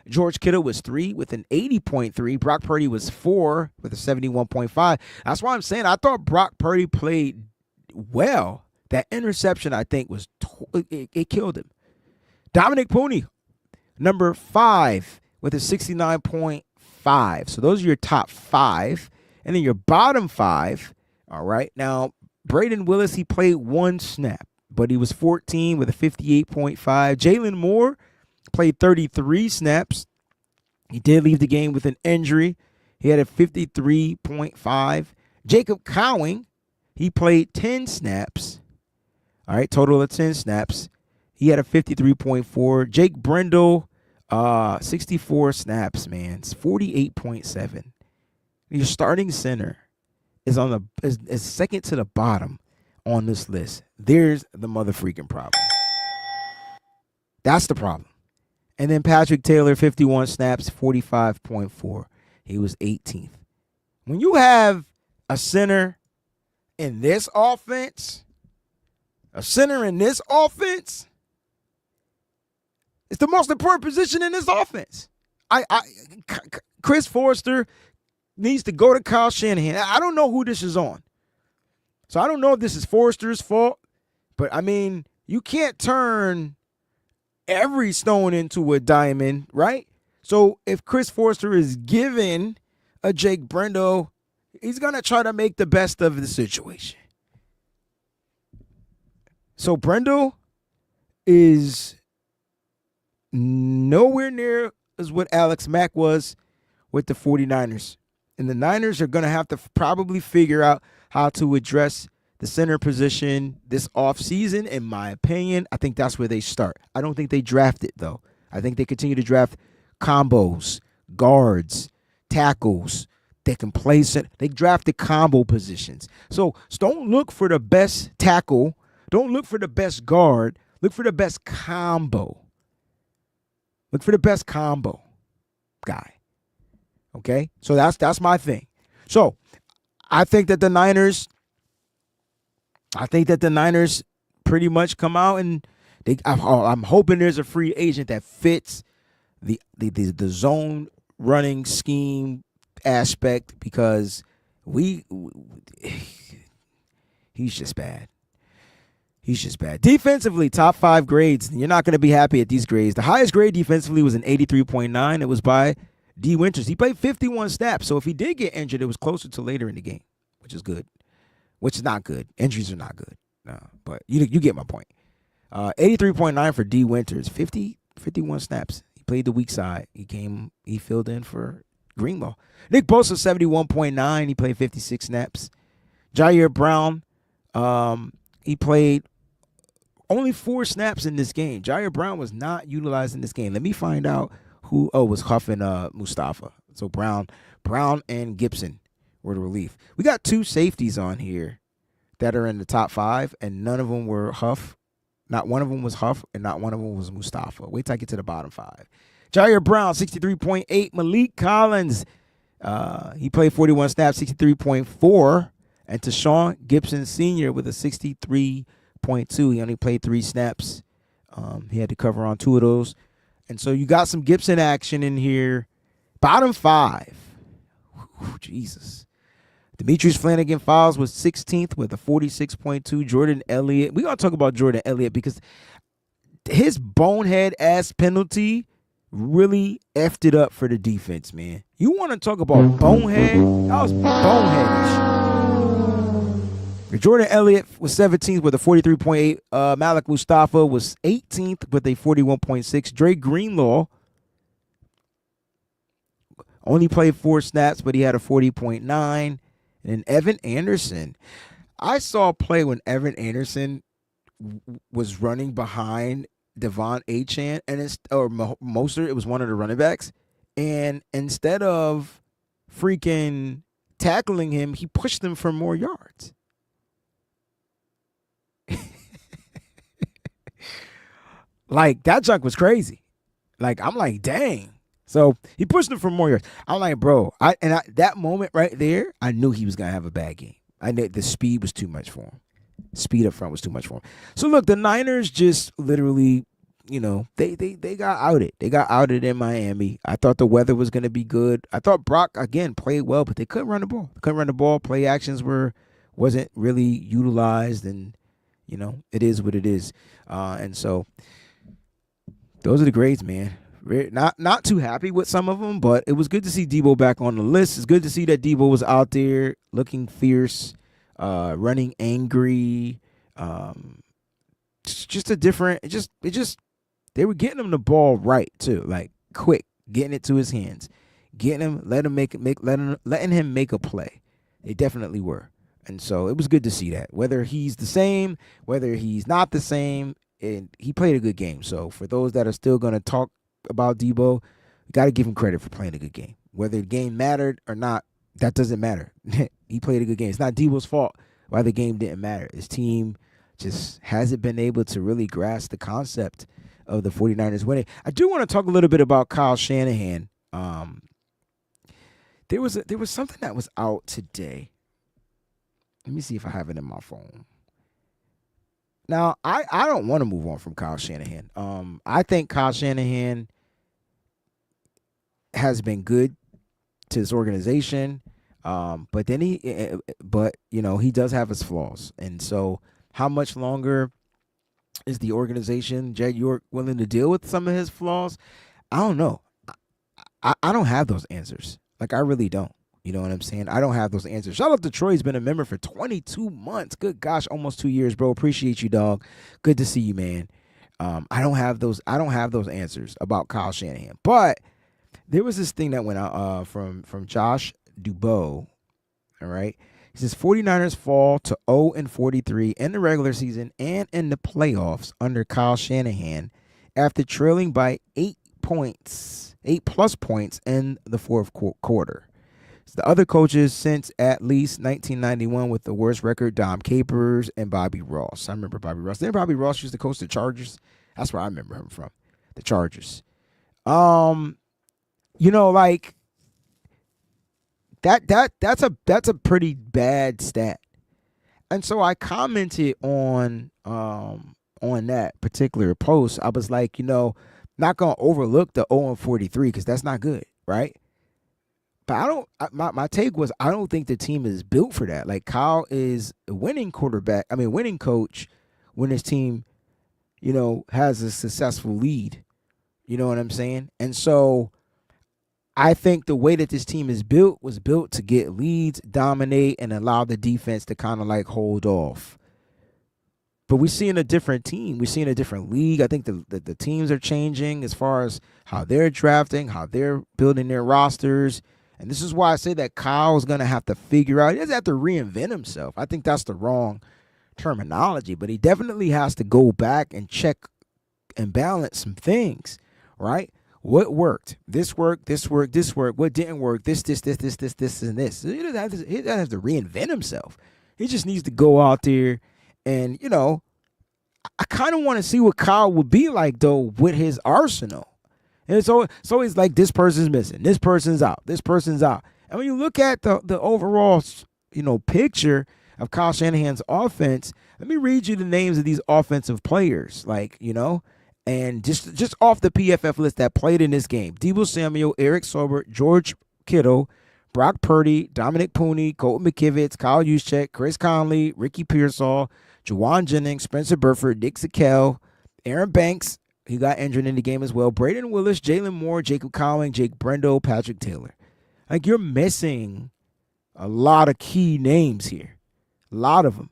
George Kittle was 3 with an 80.3. Brock Purdy was 4 with a 71.5. That's why I'm saying I thought Brock Purdy played well. That interception, I think, it killed him. Dominic Pooney, number 5 with a 69.5. So those are your top 5. And then your bottom 5, all right. Now, Braden Willis, he played 1 snap, but he was 14 with a 58.5. Jalen Moore played 33 snaps. He did leave the game with an injury. He had a 53.5. Jacob Cowing, he played 10 snaps. All right, total of 10 snaps. He had a 53.4. Jake Brendel, 64 snaps, man. It's 48.7. Your starting center is is second to the bottom on this list. There's the motherfreaking problem. That's the problem. And then Patrick Taylor, 51 snaps, 45.4. He was 18th. When you have a center in this offense, it's the most important position in this offense. Chris Forrester needs to go to Kyle Shanahan. I don't know who this is on. So I don't know if this is Forrester's fault, but I mean, you can't turn every stone into a diamond, right? So if Chris Forrester is given a Jake Brendel, he's going to try to make the best of the situation. So Brendel is nowhere near as what Alex Mack was with the 49ers. And the Niners are going to have to probably figure out how to address the center position this offseason, in my opinion. I think that's where they start. I don't think they draft it, though. I think they continue to draft combos, guards, tackles. They can play center. They draft the combo positions. So don't look for the best tackle. Don't look for the best guard. Look for the best combo. Look for the best combo guy. Okay? So that's my thing. So I think that the Niners pretty much come out and I'm hoping there's a free agent that fits the zone running scheme aspect, because he's just bad. He's just bad. Defensively, top 5 grades. You're not going to be happy at these grades. The highest grade defensively was an 83.9. It was by D. Winters. He played 51 snaps. So if he did get injured, it was closer to later in the game, which is good. Which is not good. Injuries are not good. No, but you get my point. 83.9 for D. Winters. 51 snaps. He played the weak side. He filled in for Greenlaw. Nick Bosa, 71.9. He played 56 snaps. Jair Brown, he played only 4 snaps in this game. Jair Brown was not utilized in this game. Let me find out who was Huff and Mustafa. So Brown and Gibson were the relief. We got 2 safeties on here that are in the top 5, and none of them were Huff. Not one of them was Huff, and not one of them was Mustafa. Wait till I get to the bottom 5. Jair Brown, 63.8. Malik Collins, he played 41 snaps, 63.4. And Tashawn Gibson Sr. with a 63.2. He only played 3 snaps. He had to cover on 2 of those. And so you got some Gibson action in here. Bottom 5. Whew, Jesus. Demetrius Flanagan-Files was 16th with a 46.2. Jordan Elliott. We're going to talk about Jordan Elliott because his bonehead-ass penalty really effed it up for the defense, man. You want to talk about bonehead? That was boneheadish. Jordan Elliott was 17th with a 43.8. Malik Mustafa was 18th with a 41.6. Dre Greenlaw only played 4 snaps, but he had a 40.9. And then Evan Anderson. I saw a play when Evan Anderson was running behind Devon Achane or Mostert. It was one of the running backs. And instead of freaking tackling him, he pushed him for more yards. Like, that junk was crazy. Like, I'm like, dang. So he pushed him for more yards. I'm like, bro. That moment right there, I knew he was gonna have a bad game. I knew the speed was too much for him. Speed up front was too much for him. So look, the Niners just literally, they got outed. They got outed in Miami. I thought the weather was going to be good. I thought Brock again played well, but they couldn't run the ball. Couldn't run the ball. Play actions wasn't really utilized, and it is what it is. And so those are the grades, man. Not too happy with some of them, but it was good to see Debo back on the list. It's good to see that Debo was out there looking fierce, running angry. Just a different. They were getting him the ball right too, like quick, getting it to his hands, letting him make a play. They definitely were, and so it was good to see that. Whether he's the same, whether he's not the same, and he played a good game. So for those that are still going to talk about Debo, you got to give him credit for playing a good game. Whether the game mattered or not, that doesn't matter. He played a good game. It's not Debo's fault why the game didn't matter. His team just hasn't been able to really grasp the concept of the 49ers winning. I do want to talk a little bit about Kyle Shanahan. There was something that was out today. Let me see if I have it in my phone. Now, I don't want to move on from Kyle Shanahan. I think Kyle Shanahan has been good to this organization, but he does have his flaws, and so how much longer is the organization, Jed York, willing to deal with some of his flaws? I don't know. I don't have those answers. Like, I really don't. You know what I'm saying? I don't have those answers. Shout out to Troy. He's been a member for 22 months. Good gosh, almost 2 years, bro. Appreciate you, dog. Good to see you, man. I don't have those answers about Kyle Shanahan. But there was this thing that went out from Josh Dubow. All right. He says 49ers fall to 0-43 in the regular season and in the playoffs under Kyle Shanahan after trailing by 8+ points in the fourth quarter. The other coaches since at least 1991 with the worst record, Dom Capers and Bobby Ross. I remember Bobby Ross. Then Bobby Ross used to coach the Chargers. That's where I remember him from, the Chargers. Like that's a pretty bad stat. And so I commented on that particular post. I was like, not gonna overlook the 0-43 because that's not good, right? But my take was I don't think the team is built for that. Like, Kyle is a winning coach when his team, has a successful lead. You know what I'm saying? And so I think the way that this team is built was built to get leads, dominate, and allow the defense to kind of like hold off. But we're seeing a different team. We're seeing a different league. I think the teams are changing as far as how they're drafting, how they're building their rosters. And this is why I say that Kyle's going to have to figure out. He doesn't have to reinvent himself. I think that's the wrong terminology. But he definitely has to go back and check and balance some things, right? What worked? This worked. This worked. This worked. What didn't work? This, and this. He doesn't have to reinvent himself. He just needs to go out there and, I kind of want to see what Kyle would be like, though, with his arsenal. And it's always like this person's missing, this person's out, this person's out. And when you look at the overall, picture of Kyle Shanahan's offense, let me read you the names of these offensive players, and just off the PFF list that played in this game: Deebo Samuel, Eric Sobert, George Kittle, Brock Purdy, Dominic Pooney, Colton McKivitz, Kyle Juszczyk, Chris Conley, Ricky Pearsall, Juwan Jennings, Spencer Burford, Nick Zakelj, Aaron Banks. He got injured in the game as well. Braden Willis, Jalen Moore, Jacob Cowing, Jake Brendo, Patrick Taylor. Like, you're missing a lot of key names here. A lot of them.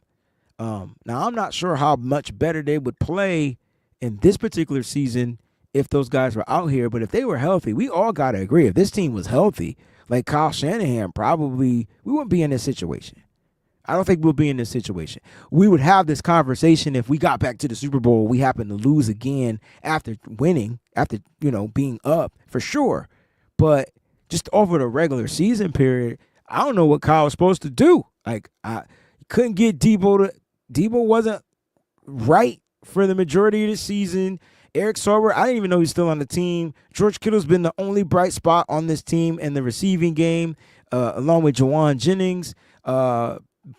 Now, I'm not sure how much better they would play in this particular season if those guys were out here. But if they were healthy, we all got to agree. If this team was healthy, like Kyle Shanahan, we wouldn't be in this situation. I don't think we'll be in this situation. We would have this conversation if we got back to the Super Bowl. We happened to lose again after winning, after, being up for sure. But just over the regular season period, I don't know what Kyle was supposed to do. Like, I couldn't get Debo wasn't right for the majority of the season. Eric Sauber, I didn't even know he's still on the team. George Kittle's been the only bright spot on this team in the receiving game, along with Juwan Jennings.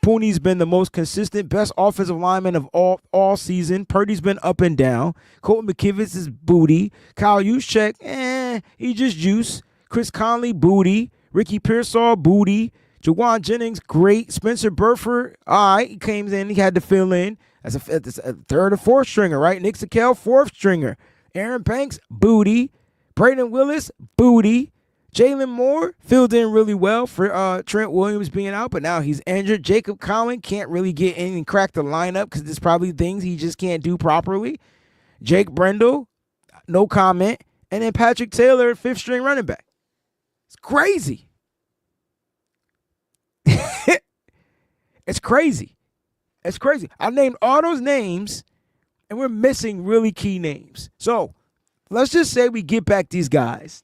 Pooney's been the most consistent, best offensive lineman of all season. Purdy's been up and down. Colton McKivitz is booty. Kyle Juszczyk, he just juice. Chris Conley, booty. Ricky Pearsall, booty. Jawan Jennings, great. Spencer Burford, all right, he came in, he had to fill in. That's a third or fourth stringer, right? Nick Sakel, fourth stringer. Aaron Banks, booty. Braden Willis, booty. Jalen Moore filled in really well for Trent Williams being out, but now he's injured. Jacob Collin can't really get in and crack the lineup because there's probably things he just can't do properly. Jake Brendel, no comment. And then Patrick Taylor, fifth string running back. It's crazy. It's crazy. It's crazy. I named all those names, and we're missing really key names. So let's just say we get back these guys.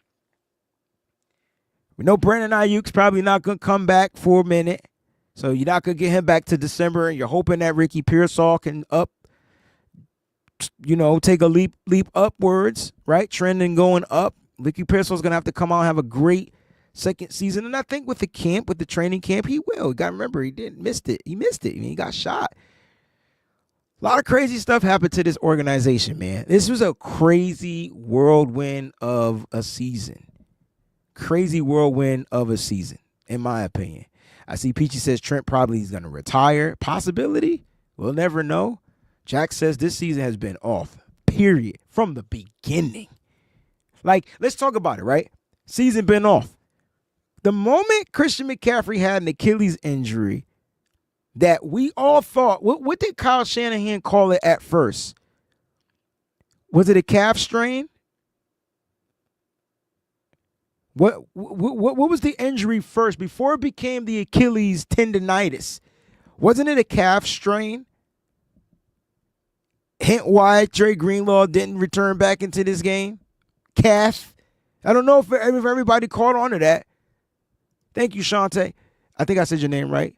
We know Brandon Ayuk's probably not going to come back for a minute. So you're not going to get him back to December, and you're hoping that Ricky Pearsall can take a leap upwards, right? Trending going up. Ricky Pearsall's going to have to come out and have a great second season. And I think with the training camp, he will. You got to remember, he missed it. He got shot. A lot of crazy stuff happened to this organization, man. This was a crazy whirlwind of a season. Crazy whirlwind of a season, in my opinion. I see Peachy says Trent probably is going to retire. Possibility? We'll never know. Jack says this season has been off, period, from the beginning. Like, let's talk about it, right? Season been off. The moment Christian McCaffrey had an Achilles injury that we all thought, what did Kyle Shanahan call it at first? Was it a calf strain? What was the injury first before it became the Achilles tendonitis? Wasn't it a calf strain? Hint why Dre Greenlaw didn't return back into this game. Calf. I don't know if everybody caught on to that. Thank you, Shante. I think I said your name right.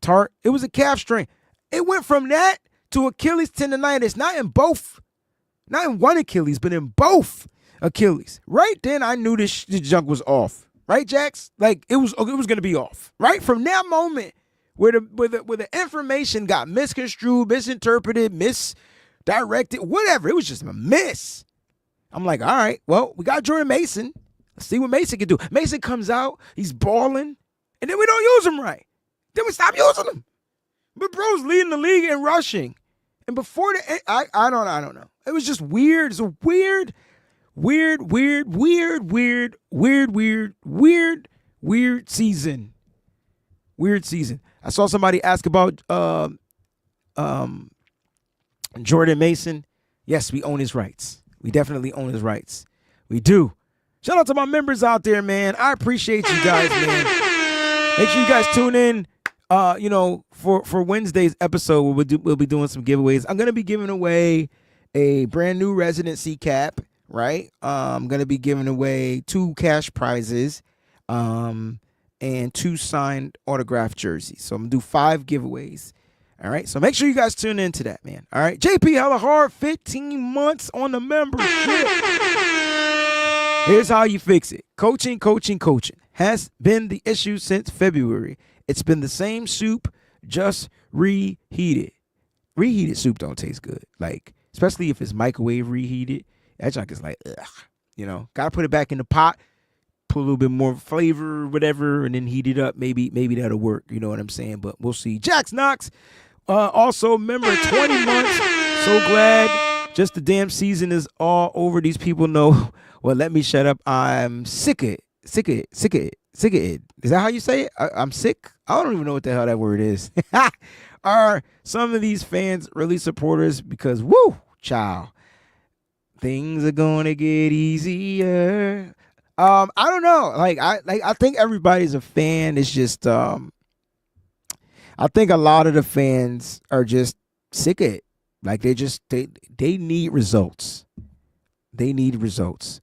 Tart. It was a calf strain. It went from that to Achilles tendonitis, not in one Achilles, but in both Achilles. Right then, I knew this junk was off. Right, Jax? Like it was going to be off. Right from that moment, where the information got misconstrued, misinterpreted, misdirected, whatever. It was just a miss. I'm like, all right, well, we got Jordan Mason. Let's see what Mason can do. Mason comes out, he's balling, and then we don't use him right. Then we stop using him. But bro's leading the league in rushing. And before I don't know. It was just weird. It's a weird season. Weird season. I saw somebody ask about Jordan Mason. Yes, we own his rights. We definitely own his rights. We do. Shout out to my members out there, man. I appreciate you guys, man. Make sure you guys tune in, for Wednesday's episode. We'll be doing some giveaways. I'm going to be giving away a brand new residency cap, right? I'm going to be giving away 2 cash prizes and 2 signed autographed jerseys. So I'm going to do 5 giveaways. All right, so make sure you guys tune into that, man. All right, JP hella hard, 15 months on the membership. Here's how you fix it. Coaching has been the issue since February. It's been the same soup, just reheated. Reheated soup don't taste good, like especially if it's microwave reheated. That junk is like, ugh. Gotta put it back in the pot, put a little bit more flavor or whatever, and then heat it up. Maybe that'll work. You know what I'm saying? But we'll see. Jax Knox, also member 20 months. So glad. Just the damn season is all over. These people know. Well, let me shut up. I'm sick of it. Sick of it. Is that how you say it? I'm sick? I don't even know what the hell that word is. Are some of these fans really supporters? Because, woo, child, things are going to get easier. I don't know. I think everybody's a fan. It's just, I think a lot of the fans are just sick of it. Like they need results. They need results.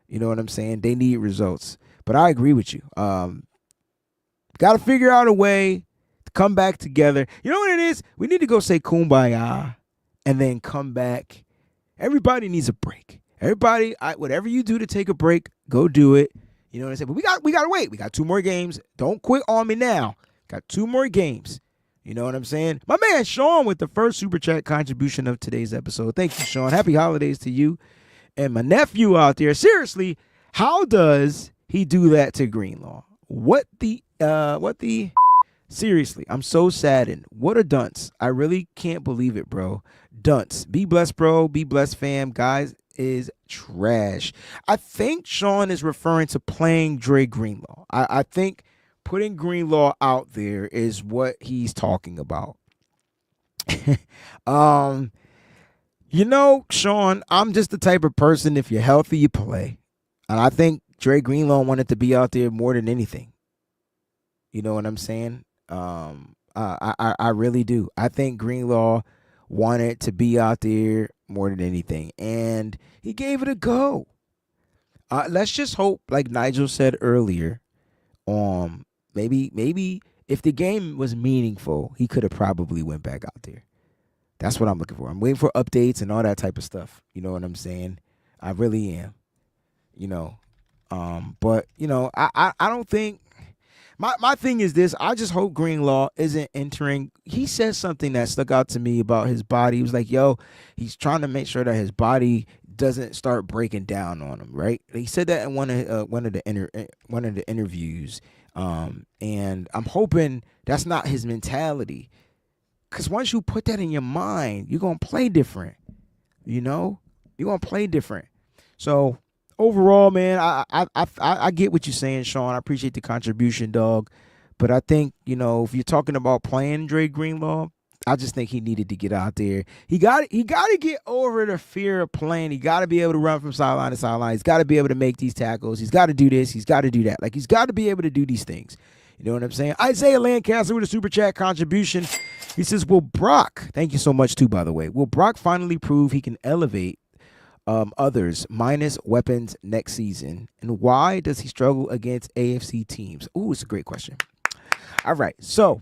You know what I'm saying? They need results. But I agree with you. Got to figure out a way to come back together. You know what it is? We need to go say kumbaya and then come back. Everybody needs a break. Everybody, whatever you do to take a break, go do it. You know what I'm saying? But we got to wait. We got 2 more games. Don't quit on me now. Got 2 more games. You know what I'm saying? My man Sean with the first Super Chat contribution of today's episode. Thank you, Sean. Happy holidays to you and my nephew out there. Seriously, how does he do that to Greenlaw? Seriously, I'm so saddened. What a dunce. I really can't believe it, bro. Dunce. Be blessed, bro. Be blessed, fam. Guys is trash. I think Sean is referring to playing Dre Greenlaw. I think putting Greenlaw out there is what he's talking about. Sean, I'm just the type of person, if you're healthy, you play. And I think Dre Greenlaw wanted to be out there more than anything. You know what I'm saying? I really do. I think Greenlaw wanted to be out there more than anything, and he gave it a go. Let's just hope, like Nigel said earlier, maybe if the game was meaningful, he could have probably went back out there. That's what I'm looking for. I'm waiting for updates and all that type of stuff. You know what I'm saying? I really am. But I don't think. My thing is this. I just hope Greenlaw isn't entering. He said something that stuck out to me about his body. He was like, he's trying to make sure that his body doesn't start breaking down on him, right? He said that in one of the interviews. And I'm hoping that's not his mentality. Because once you put that in your mind, you're going to play different. You're going to play different. So overall, man, I get what you're saying, Sean. I appreciate the contribution, dog. But I think, if you're talking about playing Dre Greenlaw, I just think he needed to get out there. He got to get over the fear of playing. He got to be able to run from sideline to sideline. He's got to be able to make these tackles. He's got to do this. He's got to do that. Like, he's got to be able to do these things. You know what I'm saying? Isaiah Lancaster with a Super Chat contribution. He says, will Brock, thank you so much too, by the way, will Brock finally prove he can elevate others minus weapons next season? And why does he struggle against AFC teams? Ooh, it's a great question. All right. So,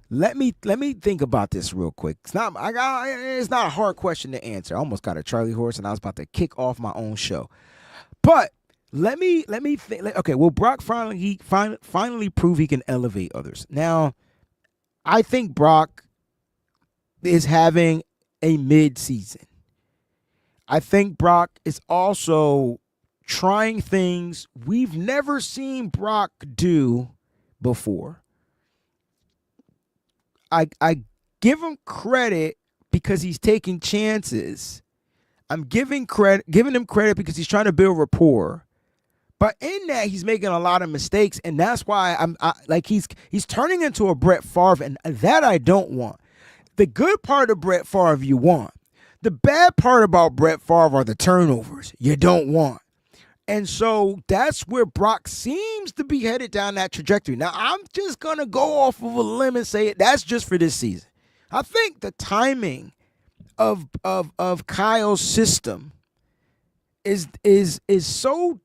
let me think about this real quick. It's not a hard question to answer. I almost got a Charlie horse and I was about to kick off my own show. But let me think. Okay, will Brock finally prove he can elevate others? Now, I think Brock is having a mid-season. I think Brock is also trying things we've never seen Brock do before. I give him credit because he's taking chances. I'm giving him credit because he's trying to build rapport. But in that, he's making a lot of mistakes, and that's why he's turning into a Brett Favre, and that I don't want. The good part of Brett Favre you want. The bad part about Brett Favre are the turnovers you don't want. And so that's where Brock seems to be headed down that trajectory. Now, I'm just going to go off of a limb and say that's just for this season. I think the timing of Kyle's system is so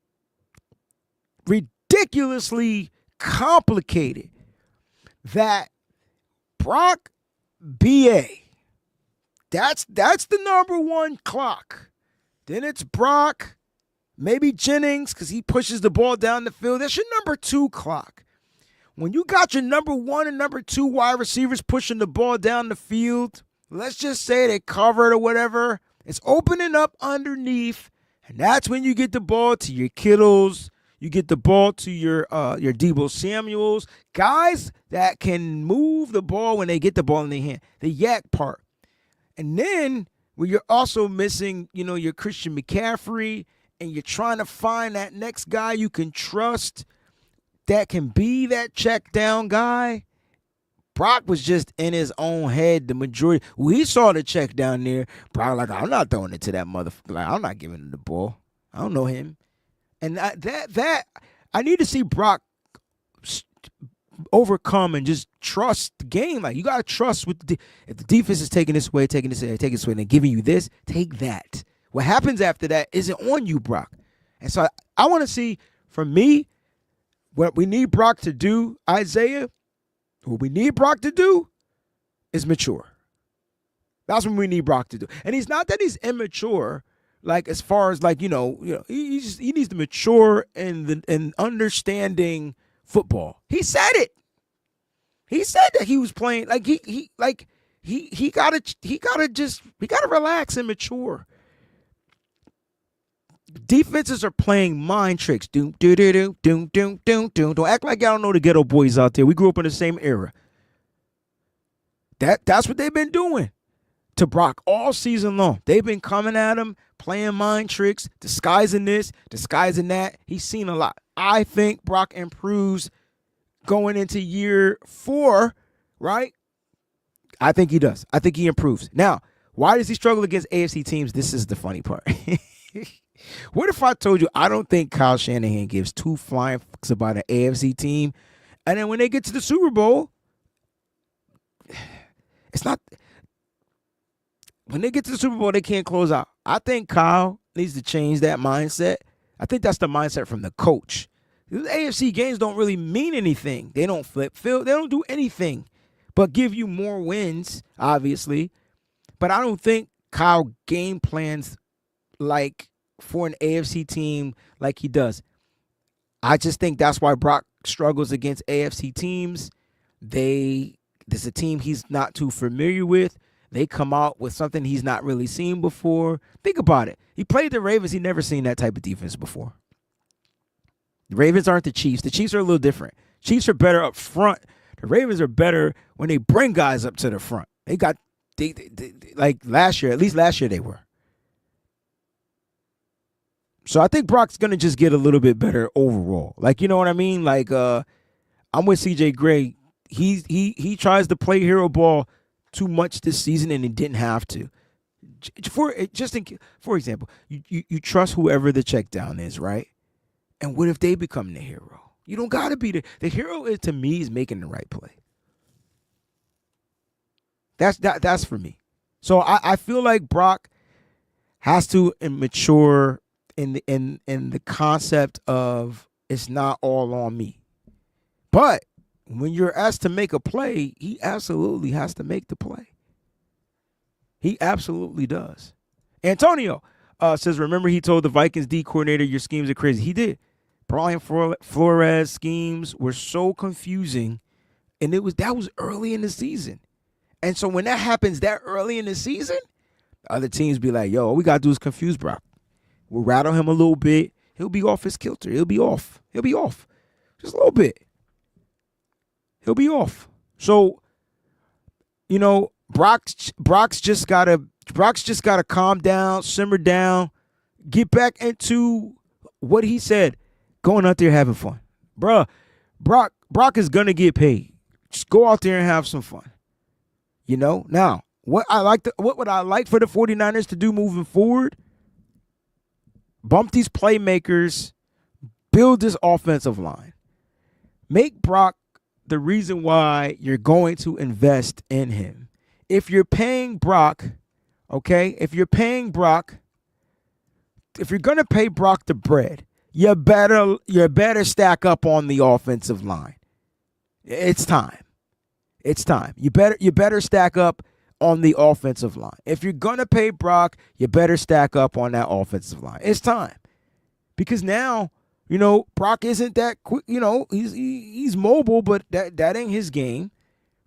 ridiculously complicated that Brock BA, that's the number one clock. Then it's Brock, maybe Jennings, because he pushes the ball down the field. That's your number 2 clock. When you got your number 1 and number 2 wide receivers pushing the ball down the field, let's just say they covered or whatever, it's opening up underneath, and that's when you get the ball to your Kittles, you get the ball to your Deebo Samuels, guys that can move the ball when they get the ball in their hand, the yak part. And then when you're also missing, your Christian McCaffrey, and you're trying to find that next guy you can trust that can be that check down guy. Brock was just in his own head the majority. We saw the check down there. Brock like, I'm not throwing it to that motherfucker. Like, I'm not giving him the ball. I don't know him. And that I need to see Brock overcome and just trust the game. Like, you got to trust if the defense is taking this way, taking this way, and giving you this, take that. What happens after that isn't on you, Brock. And so I want to see, from me, what we need Brock to do, Isaiah, what we need Brock to do is mature. That's what we need Brock to do. And he's not that he's immature. Like as far as like he needs to mature in understanding football. He said it. He said that he was playing like he gotta relax and mature. Defenses are playing mind tricks. Doom, doo, doo, doo, doom, doom, doom, doom. Don't act like y'all don't know the ghetto boys out there. We grew up in the same era. That's what they've been doing to Brock all season long. They've been coming at him, playing mind tricks, disguising this, disguising that. He's seen a lot. I think Brock improves going into year 4, right? I think he does. I think he improves. Now, why does he struggle against AFC teams? This is the funny part. What if I told you I don't think Kyle Shanahan gives 2 flying fucks about an AFC team, and then when they get to the Super Bowl, it's not. When they get to the Super Bowl, they can't close out. I think Kyle needs to change that mindset. I think that's the mindset from the coach. The AFC games don't really mean anything. They don't flip field. They don't do anything but give you more wins, obviously. But I don't think Kyle game plans like for an AFC team like he does. I just think that's why Brock struggles against AFC teams. There's a team he's not too familiar with. They come out with something he's not really seen before. Think about it. He played the Ravens. He never seen that type of defense before. The Ravens aren't the Chiefs. The Chiefs are a little different. Chiefs are better up front. The Ravens are better when they bring guys up to the front. They like last year, at least last year they were. So I think Brock's going to just get a little bit better overall. Like, you know what I mean? Like, I'm with CJ Gray. He tries to play hero ball too much this season, and he didn't have to. For example, you trust whoever the check down is, right? And what if they become the hero? You don't got to be the hero. To me, is making the right play. That's for me. So I feel like Brock has to mature in the concept of it's not all on me. But when you're asked to make a play, he absolutely has to make the play. He absolutely does. Antonio says, remember he told the Vikings D coordinator, your schemes are crazy. He did. Brian Flores schemes were so confusing, and that was early in the season. And so when that happens that early in the season, other teams be like, yo, all we got to do is confuse Brock. We'll rattle him a little bit. He'll be off his kilter. He'll be off. Just a little bit. He'll be off. So, Brock's just gotta calm down, simmer down, get back into what he said, going out there having fun. Bruh, Brock is gonna get paid. Just go out there and have some fun. Now, what would I like for the 49ers to do moving forward? Bump these playmakers, build this offensive line. Make Brock the reason why you're going to invest in him. If you're paying Brock, okay, if you're going to pay Brock the bread, you better stack up on the offensive line. It's time. You better stack up on the offensive line. If you're going to pay Brock, you better stack up on that offensive line. It's time. Because now, Brock isn't that quick. He's mobile, but that ain't his game,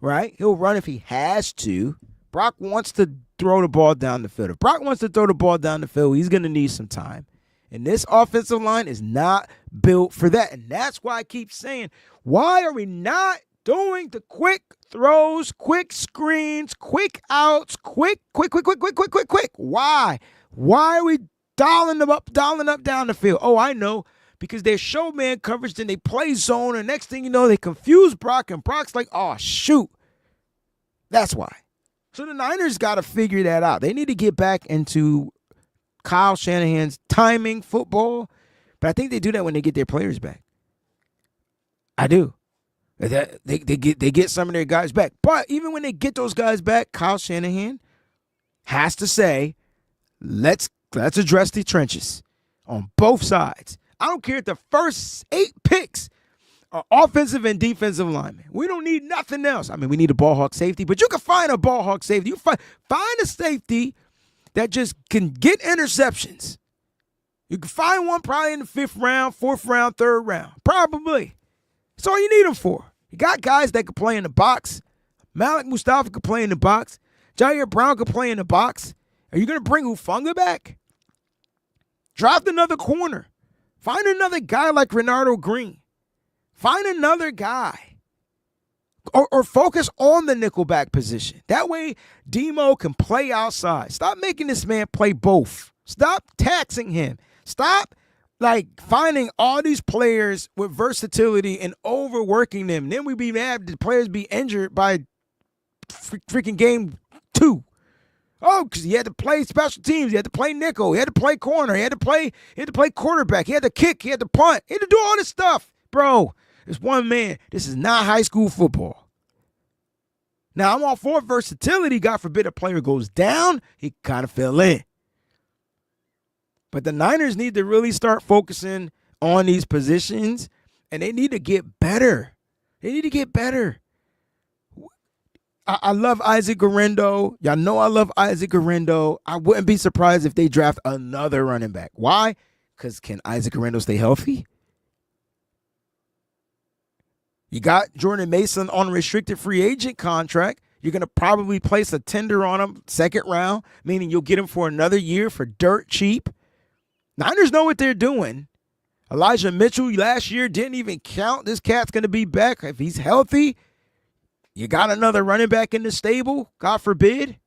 right? He'll run if he has to. Brock wants to throw the ball down the field. If Brock wants to throw the ball down the field, he's going to need some time. And this offensive line is not built for that. And that's why I keep saying, why are we not doing the quick throws, quick screens, quick outs, quick? Why? Why are we dialing up down the field? Oh, I know. Because they're show man coverage, then they play zone, and next thing you know, they confuse Brock, and Brock's like, oh, shoot. That's why. So the Niners got to figure that out. They need to get back into Kyle Shanahan's timing football, but I think they do that when they get their players back. I do. They get some of their guys back. But even when they get those guys back, Kyle Shanahan has to say, let's address the trenches on both sides. I don't care if the first 8 picks are offensive and defensive linemen. We don't need nothing else. I mean, we need a ball hawk safety, but you can find a ball hawk safety. You find a safety that just can get interceptions. You can find one probably in the 5th round, 4th round, 3rd round. Probably. That's all you need them for. You got guys that can play in the box. Malik Mustafa could play in the box. Jair Brown could play in the box. Are you going to bring Hufanga back? Draft another corner. Find another guy like Renardo Green. Find another guy. Or focus on the nickelback position. That way, Demo can play outside. Stop making this man play both. Stop taxing him. Stop finding all these players with versatility and overworking them. Then we be mad the players be injured by freaking game 2. Oh, because he had to play special teams. He had to play nickel. He had to play corner. He had to play quarterback. He had to kick. He had to punt. He had to do all this stuff. Bro, it's one man. This is not high school football. Now, I'm all for versatility. God forbid a player goes down, he kind of fell in. But the Niners need to really start focusing on these positions, and they need to get better. They need to get better. I love Isaac Guerrero. Y'all know I love Isaac Guerrero. I wouldn't be surprised if they draft another running back. Why? Because can Isaac Guerrero stay healthy? You got Jordan Mason on a restricted free agent contract. You're going to probably place a tender on him 2nd round, meaning you'll get him for another year for dirt cheap. Niners know what they're doing. Elijah Mitchell last year didn't even count. This cat's going to be back. If he's healthy, you got another running back in the stable, God forbid.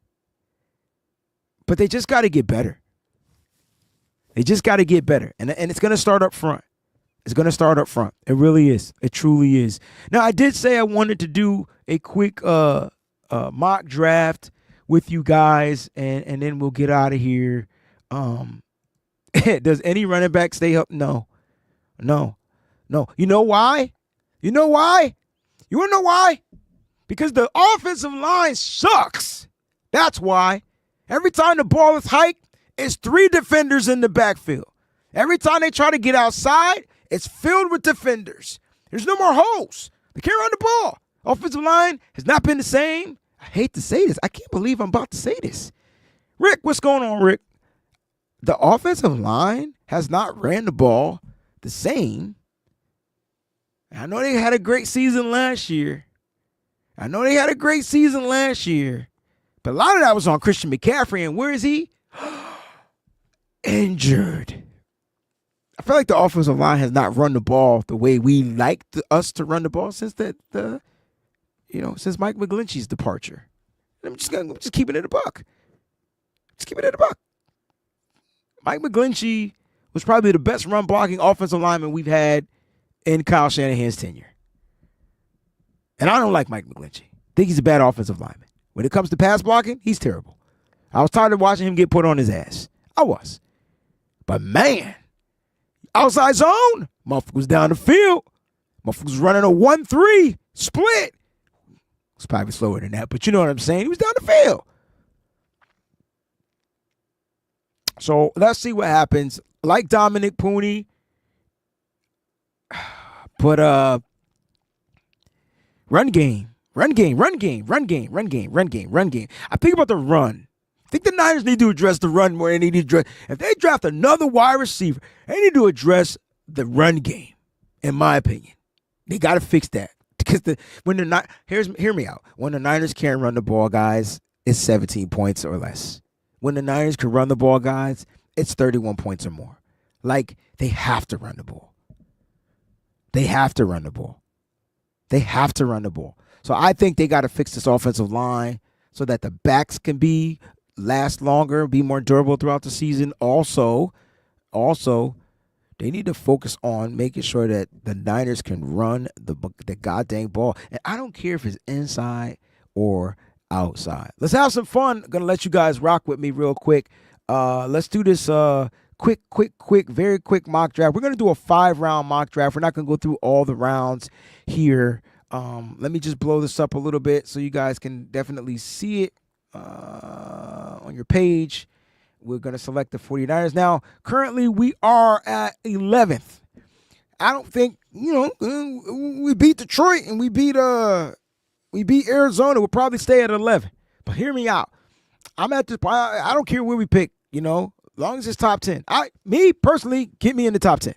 But they just got to get better. They just got to get better. And it's going to start up front. It's going to start up front. It really is. It truly is. Now, I did say I wanted to do a quick mock draft with you guys, and then we'll get out of here. Does any running back stay up? No. You know why? You want to know why? Because the offensive line sucks. That's why. Every time the ball is hiked, it's 3 defenders in the backfield. Every time they try to get outside, it's filled with defenders. There's no more holes. They can't run the ball. Offensive line has not been the same. I hate to say this. I can't believe I'm about to say this. Rick, what's going on, Rick? The offensive line has not ran the ball the same. I know they had a great season last year. But a lot of that was on Christian McCaffrey. And where is he? Injured. I feel like the offensive line has not run the ball the way we like us to run the ball since since Mike McGlinchey's departure. I'm just keeping it a buck. Mike McGlinchey was probably the best run blocking offensive lineman we've had in Kyle Shanahan's tenure. And I don't like Mike McGlinchey. I think he's a bad offensive lineman. When it comes to pass blocking, he's terrible. I was tired of watching him get put on his ass. I was. But man, outside zone, motherfucker was down the field. Motherfucker was running a 1-3 split. It's probably slower than that, but you know what I'm saying. He was down the field. So let's see what happens. Like Dominic Pooney, but run game. I think about the run. I think the Niners need to address the run more than they need to address. If they draft another wide receiver, they need to address the run game, in my opinion. They got to fix that. Because hear me out. When the Niners can't run the ball, guys, it's 17 points or less. When the Niners can run the ball, guys, it's 31 points or more. Like, they have to run the ball. So I think they got to fix this offensive line so that the backs can last longer, be more durable throughout the season. Also, they need to focus on making sure that the Niners can run the goddamn ball. And I don't care if it's inside or outside. Let's have some fun. I'm going to let you guys rock with me real quick. Let's do this very quick mock draft. We're going to do a 5-round mock draft. We're not going to go through all the rounds here. Let me just blow this up a little bit so you guys can definitely see it on your page. We're going to select the 49ers. Now, currently we are at 11th. I don't think, we beat Detroit and we beat Arizona. We'll probably stay at 11. But hear me out. I'm at the. I don't care where we pick. As long as it's top 10. Me personally, get me in the top 10.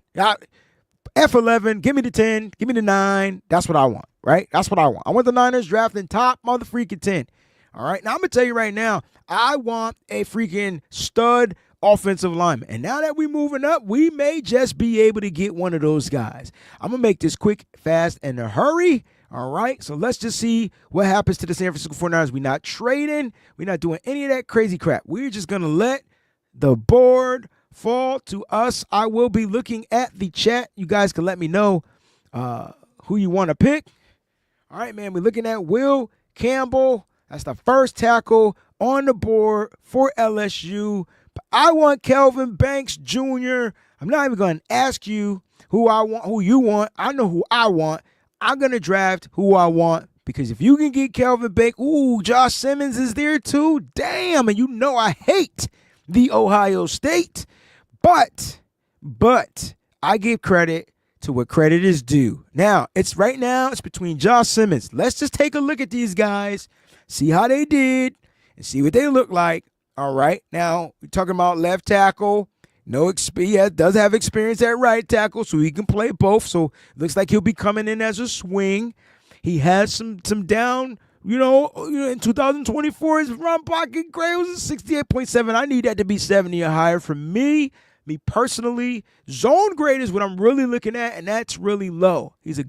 F11, give me the 10, give me the 9. That's what I want, right? That's what I want. I want the Niners drafting top motherfreaking 10. All right. Now I'm gonna tell you right now, I want a freaking stud offensive lineman. And now that we're moving up, we may just be able to get one of those guys. I'm gonna make this quick, fast, and a hurry. All right, so let's just see what happens to the San Francisco 49ers. We're not trading. We're not doing any of that crazy crap. We're just going to let the board fall to us. I will be looking at the chat. You guys can let me know who you want to pick. All right, man, we're looking at Will Campbell. That's the first tackle on the board for LSU. I want Kelvin Banks Jr. I'm not even going to ask you who I want, who you want. I know who I want. I'm going to draft who I want because if you can get Kelvin Banks, Josh Simmons is there too. Damn, and I hate the Ohio State. But I give credit to what credit is due. Now, it's between Josh Simmons. Let's just take a look at these guys, see how they did, and see what they look like. All right, now we're talking about left tackle. No experience, does have experience at right tackle, so he can play both. So it looks like he'll be coming in as a swing. He has some down, in 2024, his run blocking grade was a 68.7. I need that to be 70 or higher for me. Me personally, zone grade is what I'm really looking at, and that's really low. He's a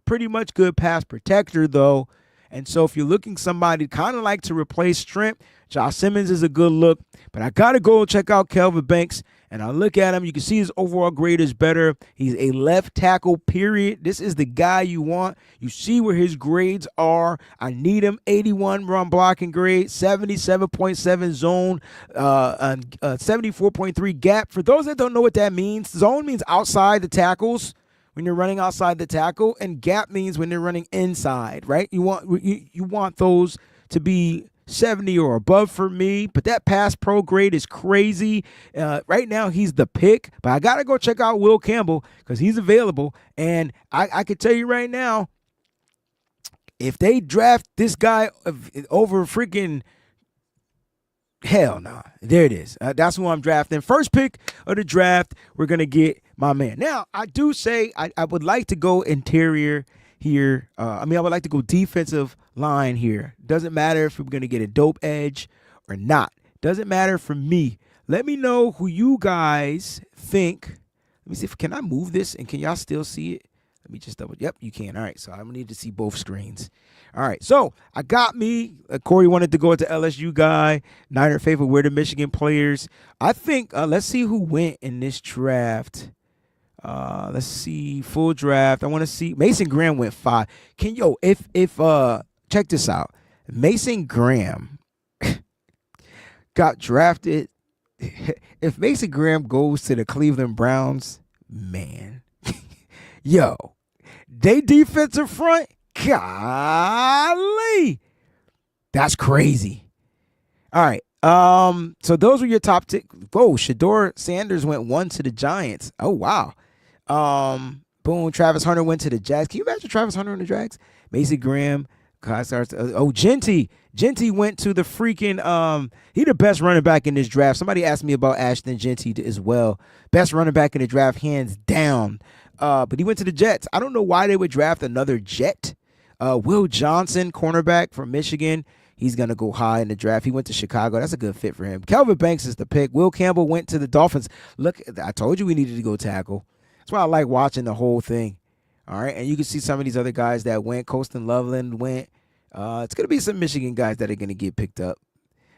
pretty much good pass protector, though. And so if you're looking somebody kind of like to replace Trent, Josh Simmons is a good look. But I got to go check out Kelvin Banks. And I look at him. You can see his overall grade is better. He's a left tackle, period. This is the guy you want. You see where his grades are. I need him. 81 run blocking grade, 77.7 zone, 74.3 gap. For those that don't know what that means, zone means outside the tackles when you're running outside the tackle, and gap means when they're running inside, right? You want those to be 70 or above for me, but that pass pro grade is crazy. Right now, he's the pick, but I got to go check out Will Campbell because he's available. And I can tell you right now, if they draft this guy over freaking hell nah, there it is. That's who I'm drafting. First pick of the draft, we're going to get my man. Now, I do say I would like to go interior here. I would like to go defensive line here. Doesn't matter if we're going to get a dope edge or not. Doesn't matter for me. Let me know who you guys think. Let me see can I move this and can y'all still see it? Let me just double. Yep, you can. All right, so I'm going to need to see both screens. All right, so I got me. Corey wanted to go with the LSU guy. Niner favorite. We're the Michigan players. I think, let's see who went in this draft. Let's see, full draft. I want to see Mason Graham went 5. If check this out. Mason Graham got drafted. If Mason Graham goes to the Cleveland Browns, man, they defensive front, golly, that's crazy. All right. So those were your top 10. Shador Sanders went 1 to the Giants. Oh, wow. Boom, Travis Hunter went to the Jags. Can you imagine Travis Hunter on the Jags? Mason Graham. Genty. Genty went to the freaking, he the best running back in this draft. Somebody asked me about Ashton Genty as well. Best running back in the draft, hands down. But he went to the Jets. I don't know why they would draft another Jet. Will Johnson, cornerback from Michigan. He's going to go high in the draft. He went to Chicago. That's a good fit for him. Kelvin Banks is the pick. Will Campbell went to the Dolphins. Look, I told you we needed to go tackle. That's why I like watching the whole thing. All right, and you can see some of these other guys that went. Colston Loveland went. It's going to be some Michigan guys that are going to get picked up.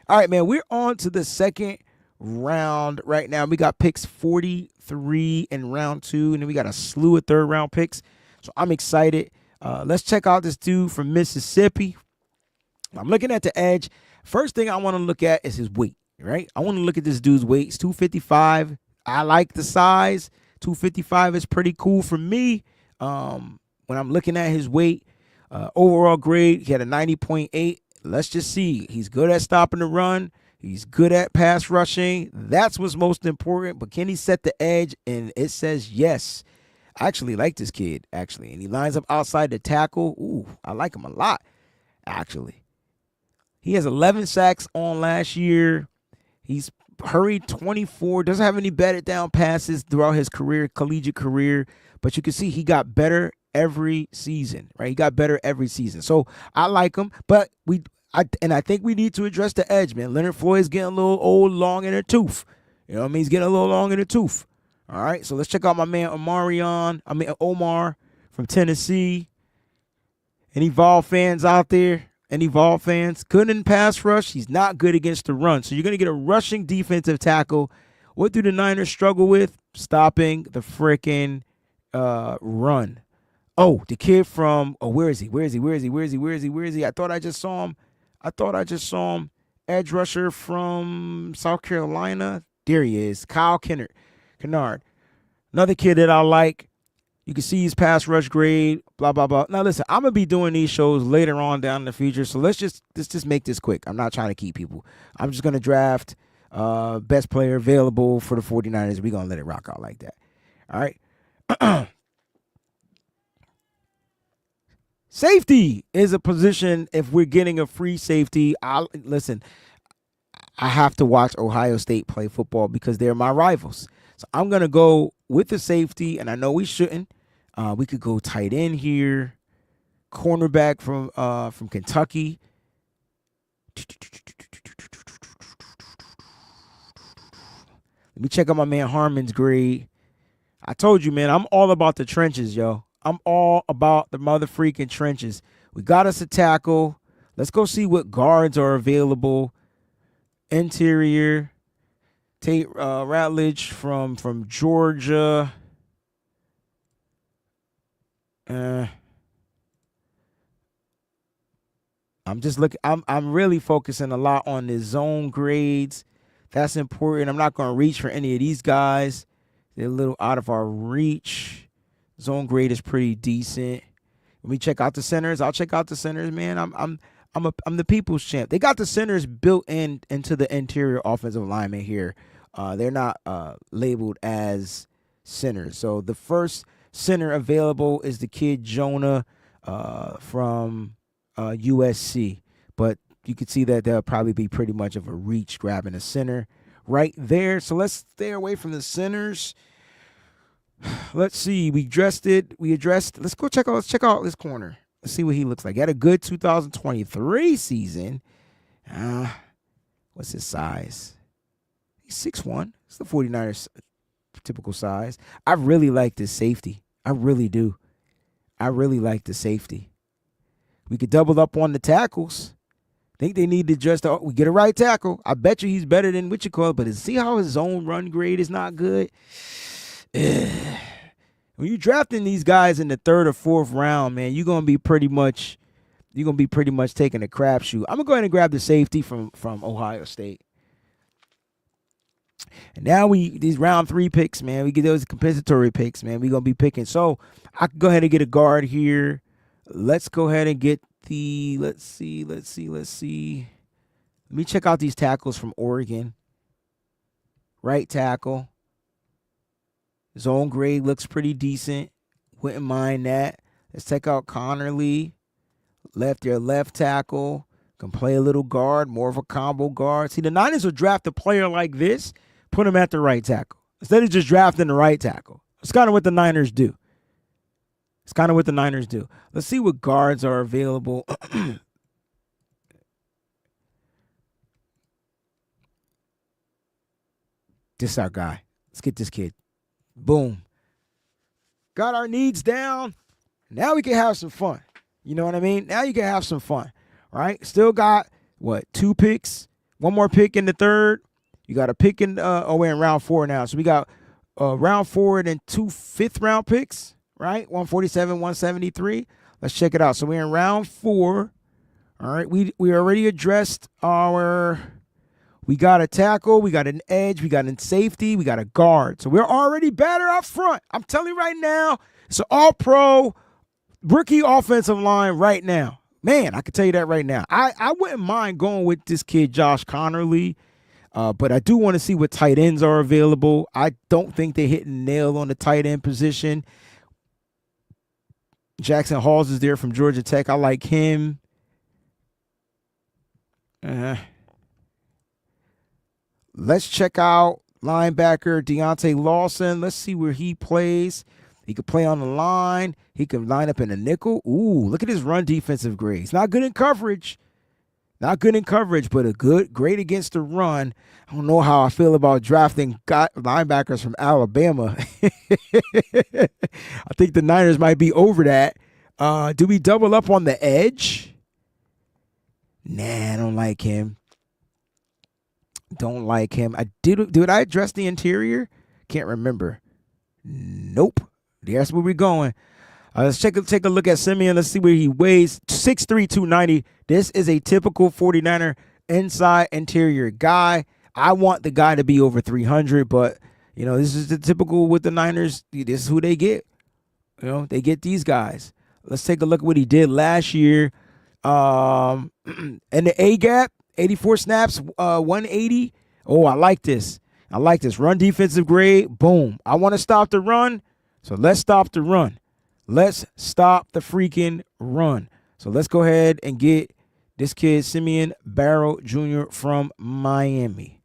All right, man, we're on to the second round right now. We got picks 43 in round 2, and then we got a slew of third-round picks. So I'm excited. Let's check out this dude from Mississippi. I'm looking at the edge. First thing I want to look at is his weight, right? I want to look at this dude's weight. It's 255. I like the size. 255 is pretty cool for me. When I'm looking at his weight, overall grade, he had a 90.8. Let's just see. He's good at stopping the run. He's good at pass rushing. That's what's most important. But can he set the edge? And it says yes. I actually like this kid, actually. And he lines up outside the tackle. Ooh, I like him a lot, actually. He has 11 sacks on last year. He's hurried 24, doesn't have any batted down passes throughout his career, collegiate career, but you can see he got better every season, right? He got better every season. So I like him, but I think we need to address the edge, man. Leonard Floyd's getting a little old, long in the tooth. You know what I mean? He's getting a little long in the tooth. All right, so let's check out my man Omar from Tennessee. Any Vol fans out there? Any Vol fans? Good in pass rush. He's not good against the run. So you're going to get a rushing defensive tackle. What do the Niners struggle with? Stopping the freaking run. Oh, the kid from, where is he? I thought I just saw him. Edge rusher from South Carolina. There he is. Kyle Kennard. Another kid that I like. You can see his pass rush grade, blah, blah, blah. Now, listen, I'm going to be doing these shows later on down in the future, so let's just make this quick. I'm not trying to keep people. I'm just going to draft best player available for the 49ers. We're going to let it rock out like that. All right? Safety is a position. If we're getting a free safety, I have to watch Ohio State play football because they're my rivals. So I'm going to go with the safety, and I know we shouldn't. We could go tight end here. Cornerback from Kentucky. Let me check out my man Harmon's grade. I told you, man, I'm all about the trenches, yo. I'm all about the mother freaking trenches. We got us a tackle. Let's go see what guards are available. Interior. Tate Ratledge from Georgia. I'm just looking. I'm really focusing a lot on the zone grades. That's important. I'm not going to reach for any of these guys. They're a little out of our reach. Zone grade is pretty decent. Let me check out the centers. I'll check out the centers, man. I'm the people's champ. They got the centers built into the interior offensive lineman here. They're not labeled as centers. So the first center available is the kid Jonah from USC. But you can see that there'll probably be pretty much of a reach grabbing a center right there. So let's stay away from the centers. Let's see. We addressed. Let's check out this corner. Let's see what he looks like. He had a good 2023 season. What's his size? He's 6'1". It's the 49ers typical size. I really like this safety. I really do. I really like the safety. We could double up on the tackles. Think they need to just we get a right tackle. I bet you he's better than what you call it, but see how his zone run grade is not good? When you're drafting these guys in the third or fourth round, man, you're gonna be pretty much taking a crapshoot. I'm gonna go ahead and grab the safety from Ohio State. And now these round 3 picks, man, we get those compensatory picks, man. We're gonna be picking. So I can go ahead and get a guard here. Let's go ahead and get let's see. Let me check out these tackles from Oregon. Right tackle. Zone grade looks pretty decent. Wouldn't mind that. Let's check out Connerly. Left tackle. Can play a little guard, more of a combo guard. See, the Niners will draft a player like this, put him at the right tackle. Instead of just drafting the right tackle. It's kind of what the Niners do. Let's see what guards are available. This is our guy. Let's get this kid. Boom. Got our needs down. Now we can have some fun. You know what I mean? Now you can have some fun. Right? Still got, 2 picks? One more pick in the third. You got a pick in, we're in round 4 now. So we got round 4 and then 2 fifth-round picks, right? 147, 173. Let's check it out. So we're in round 4. All right. We already addressed we got a tackle, we got an edge, we got a safety, we got a guard. So we're already better up front. I'm telling you right now, it's an all-pro rookie offensive line right now. Man, I can tell you that right now. I wouldn't mind going with this kid, Josh Connerly, but I do want to see what tight ends are available. I don't think they're hitting nail on the tight end position. Jackson Halls is there from Georgia Tech. I like him. Let's check out linebacker Deontay Lawson. Let's see where he plays. He could play on the line. He could line up in a nickel. Ooh, look at his run defensive grade. He's not good in coverage. Not good in coverage, but great against the run. I don't know how I feel about drafting linebackers from Alabama. I think the Niners might be over that. Do we double up on the edge? Nah, I don't like him. Don't like him. Did I address the interior? Can't remember. Nope. That's where we're going. Let's take a look at Simeon. Let's see where he weighs. 6'3", 290. This is a typical 49er inside interior guy. I want the guy to be over 300, but, this is the typical with the Niners. This is who they get. They get these guys. Let's take a look at what he did last year. In the A-gap, 84 snaps, 180. Oh, I like this. Run defensive grade. Boom. I want to stop the run, so let's stop the run. Let's stop the freaking run. So let's go ahead and get this kid, Simeon Barrow Jr. from Miami.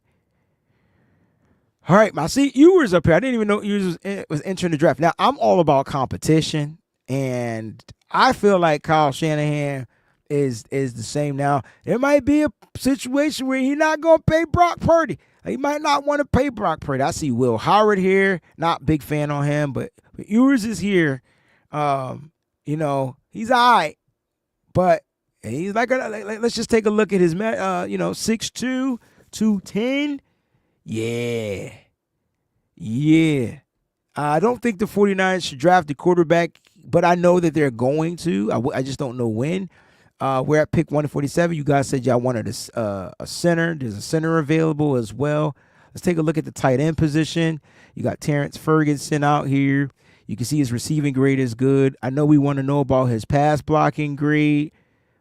All right, I see Ewers up here. I didn't even know Ewers was entering the draft. Now, I'm all about competition, and I feel like Kyle Shanahan is the same now. There might be a situation where he's not going to pay Brock Purdy. He might not want to pay Brock Purdy. I see Will Howard here. Not big fan on him, but Ewers is here. He's all right, but he's like let's just take a look at his 6'2", 210. Yeah. I don't think the 49ers should draft a quarterback, but I know that they're going to. I just don't know when. We're at pick 147. You guys said y'all wanted a center. There's a center available as well. Let's take a look at the tight end position. You got Terrence Ferguson out here. You can see his receiving grade is good. I know we want to know about his pass blocking grade,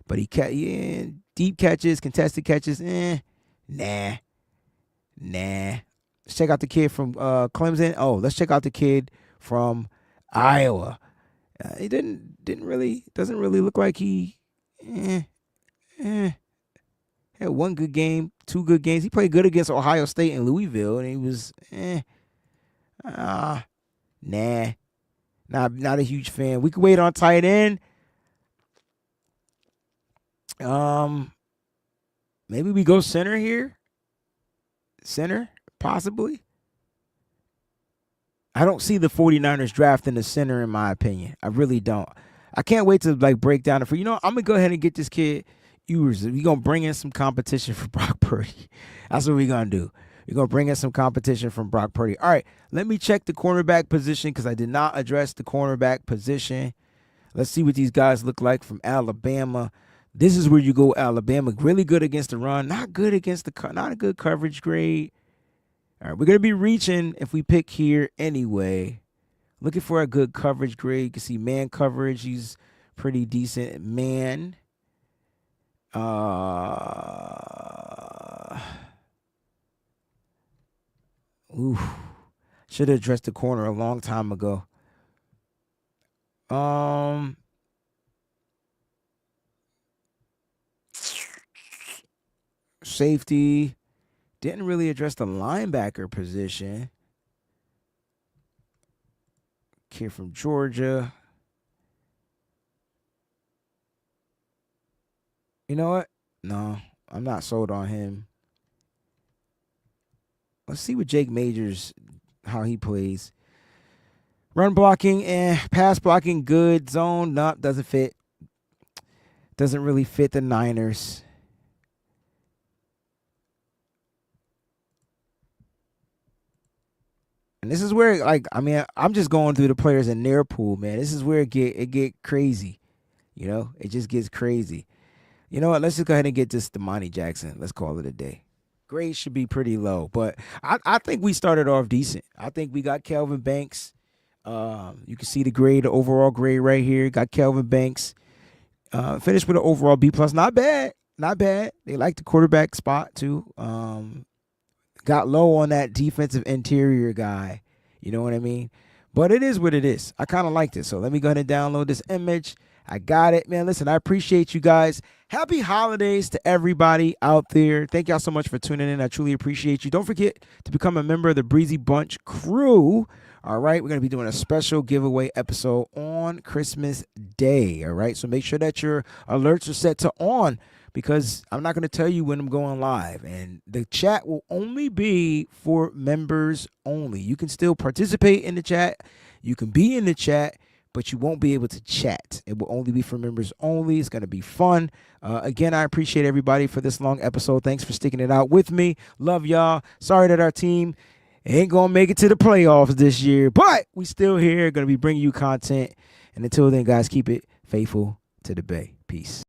but deep catches, contested catches, nah. Let's check out the kid from Clemson. Oh, let's check out the kid from Iowa. He doesn't really look like he had one good game, two good games. He played good against Ohio State and Louisville, and he was nah. Not a huge fan. We could wait on tight end. Maybe we go center here. Center, possibly. I don't see the 49ers drafting the center, in my opinion. I really don't. I can't wait to break down it for I'm gonna go ahead and get this kid Ewers. We're gonna bring in some competition for Brock Purdy. That's what we're gonna do. We're going to bring in some competition from Brock Purdy. All right, let me check the cornerback position because I did not address the cornerback position. Let's see what these guys look like from Alabama. This is where you go, Alabama. Really good against the run. Not good against not a good coverage grade. All right, we're going to be reaching if we pick here anyway. Looking for a good coverage grade. You can see man coverage. He's pretty decent. Man. Should have addressed the corner a long time ago. Safety. Didn't really address the linebacker position. Kid from Georgia. You know what? No, I'm not sold on him. Let's see what Jake Majors, how he plays. Run blocking, pass blocking, good. Zone, no, doesn't fit. Doesn't really fit the Niners. And this is where, I'm just going through the players in their pool, man. This is where it get crazy. It just gets crazy. You know what? Let's just go ahead and get this Damani Jackson. Let's call it a day. Grade should be pretty low, but I think we started off decent. I think we got Kelvin Banks. You can see the grade, the overall grade right here. Got Kelvin Banks. Finished with an overall B+. Not bad. They like the quarterback spot, too. Got low on that defensive interior guy. You know what I mean? But it is what it is. I kind of liked it. So let me go ahead and download this image. I got it, man. Listen, I appreciate you guys. Happy holidays to everybody out there. Thank y'all so much for tuning in. I truly appreciate you. Don't forget to become a member of the Breezy Bunch crew. All right, we're going to be doing a special giveaway episode on Christmas Day. All right, so make sure that your alerts are set to on, because I'm not going to tell you when I'm going live. And the chat will only be for members only. You can still participate in the chat. You can be in the chat, but you won't be able to chat. It will only be for members only. It's going to be fun. Again, I appreciate everybody for this long episode. Thanks for sticking it out with me. Love y'all. Sorry that our team ain't going to make it to the playoffs this year, but we still here, going to be bringing you content. And until then, guys, keep it faithful to the Bay. Peace.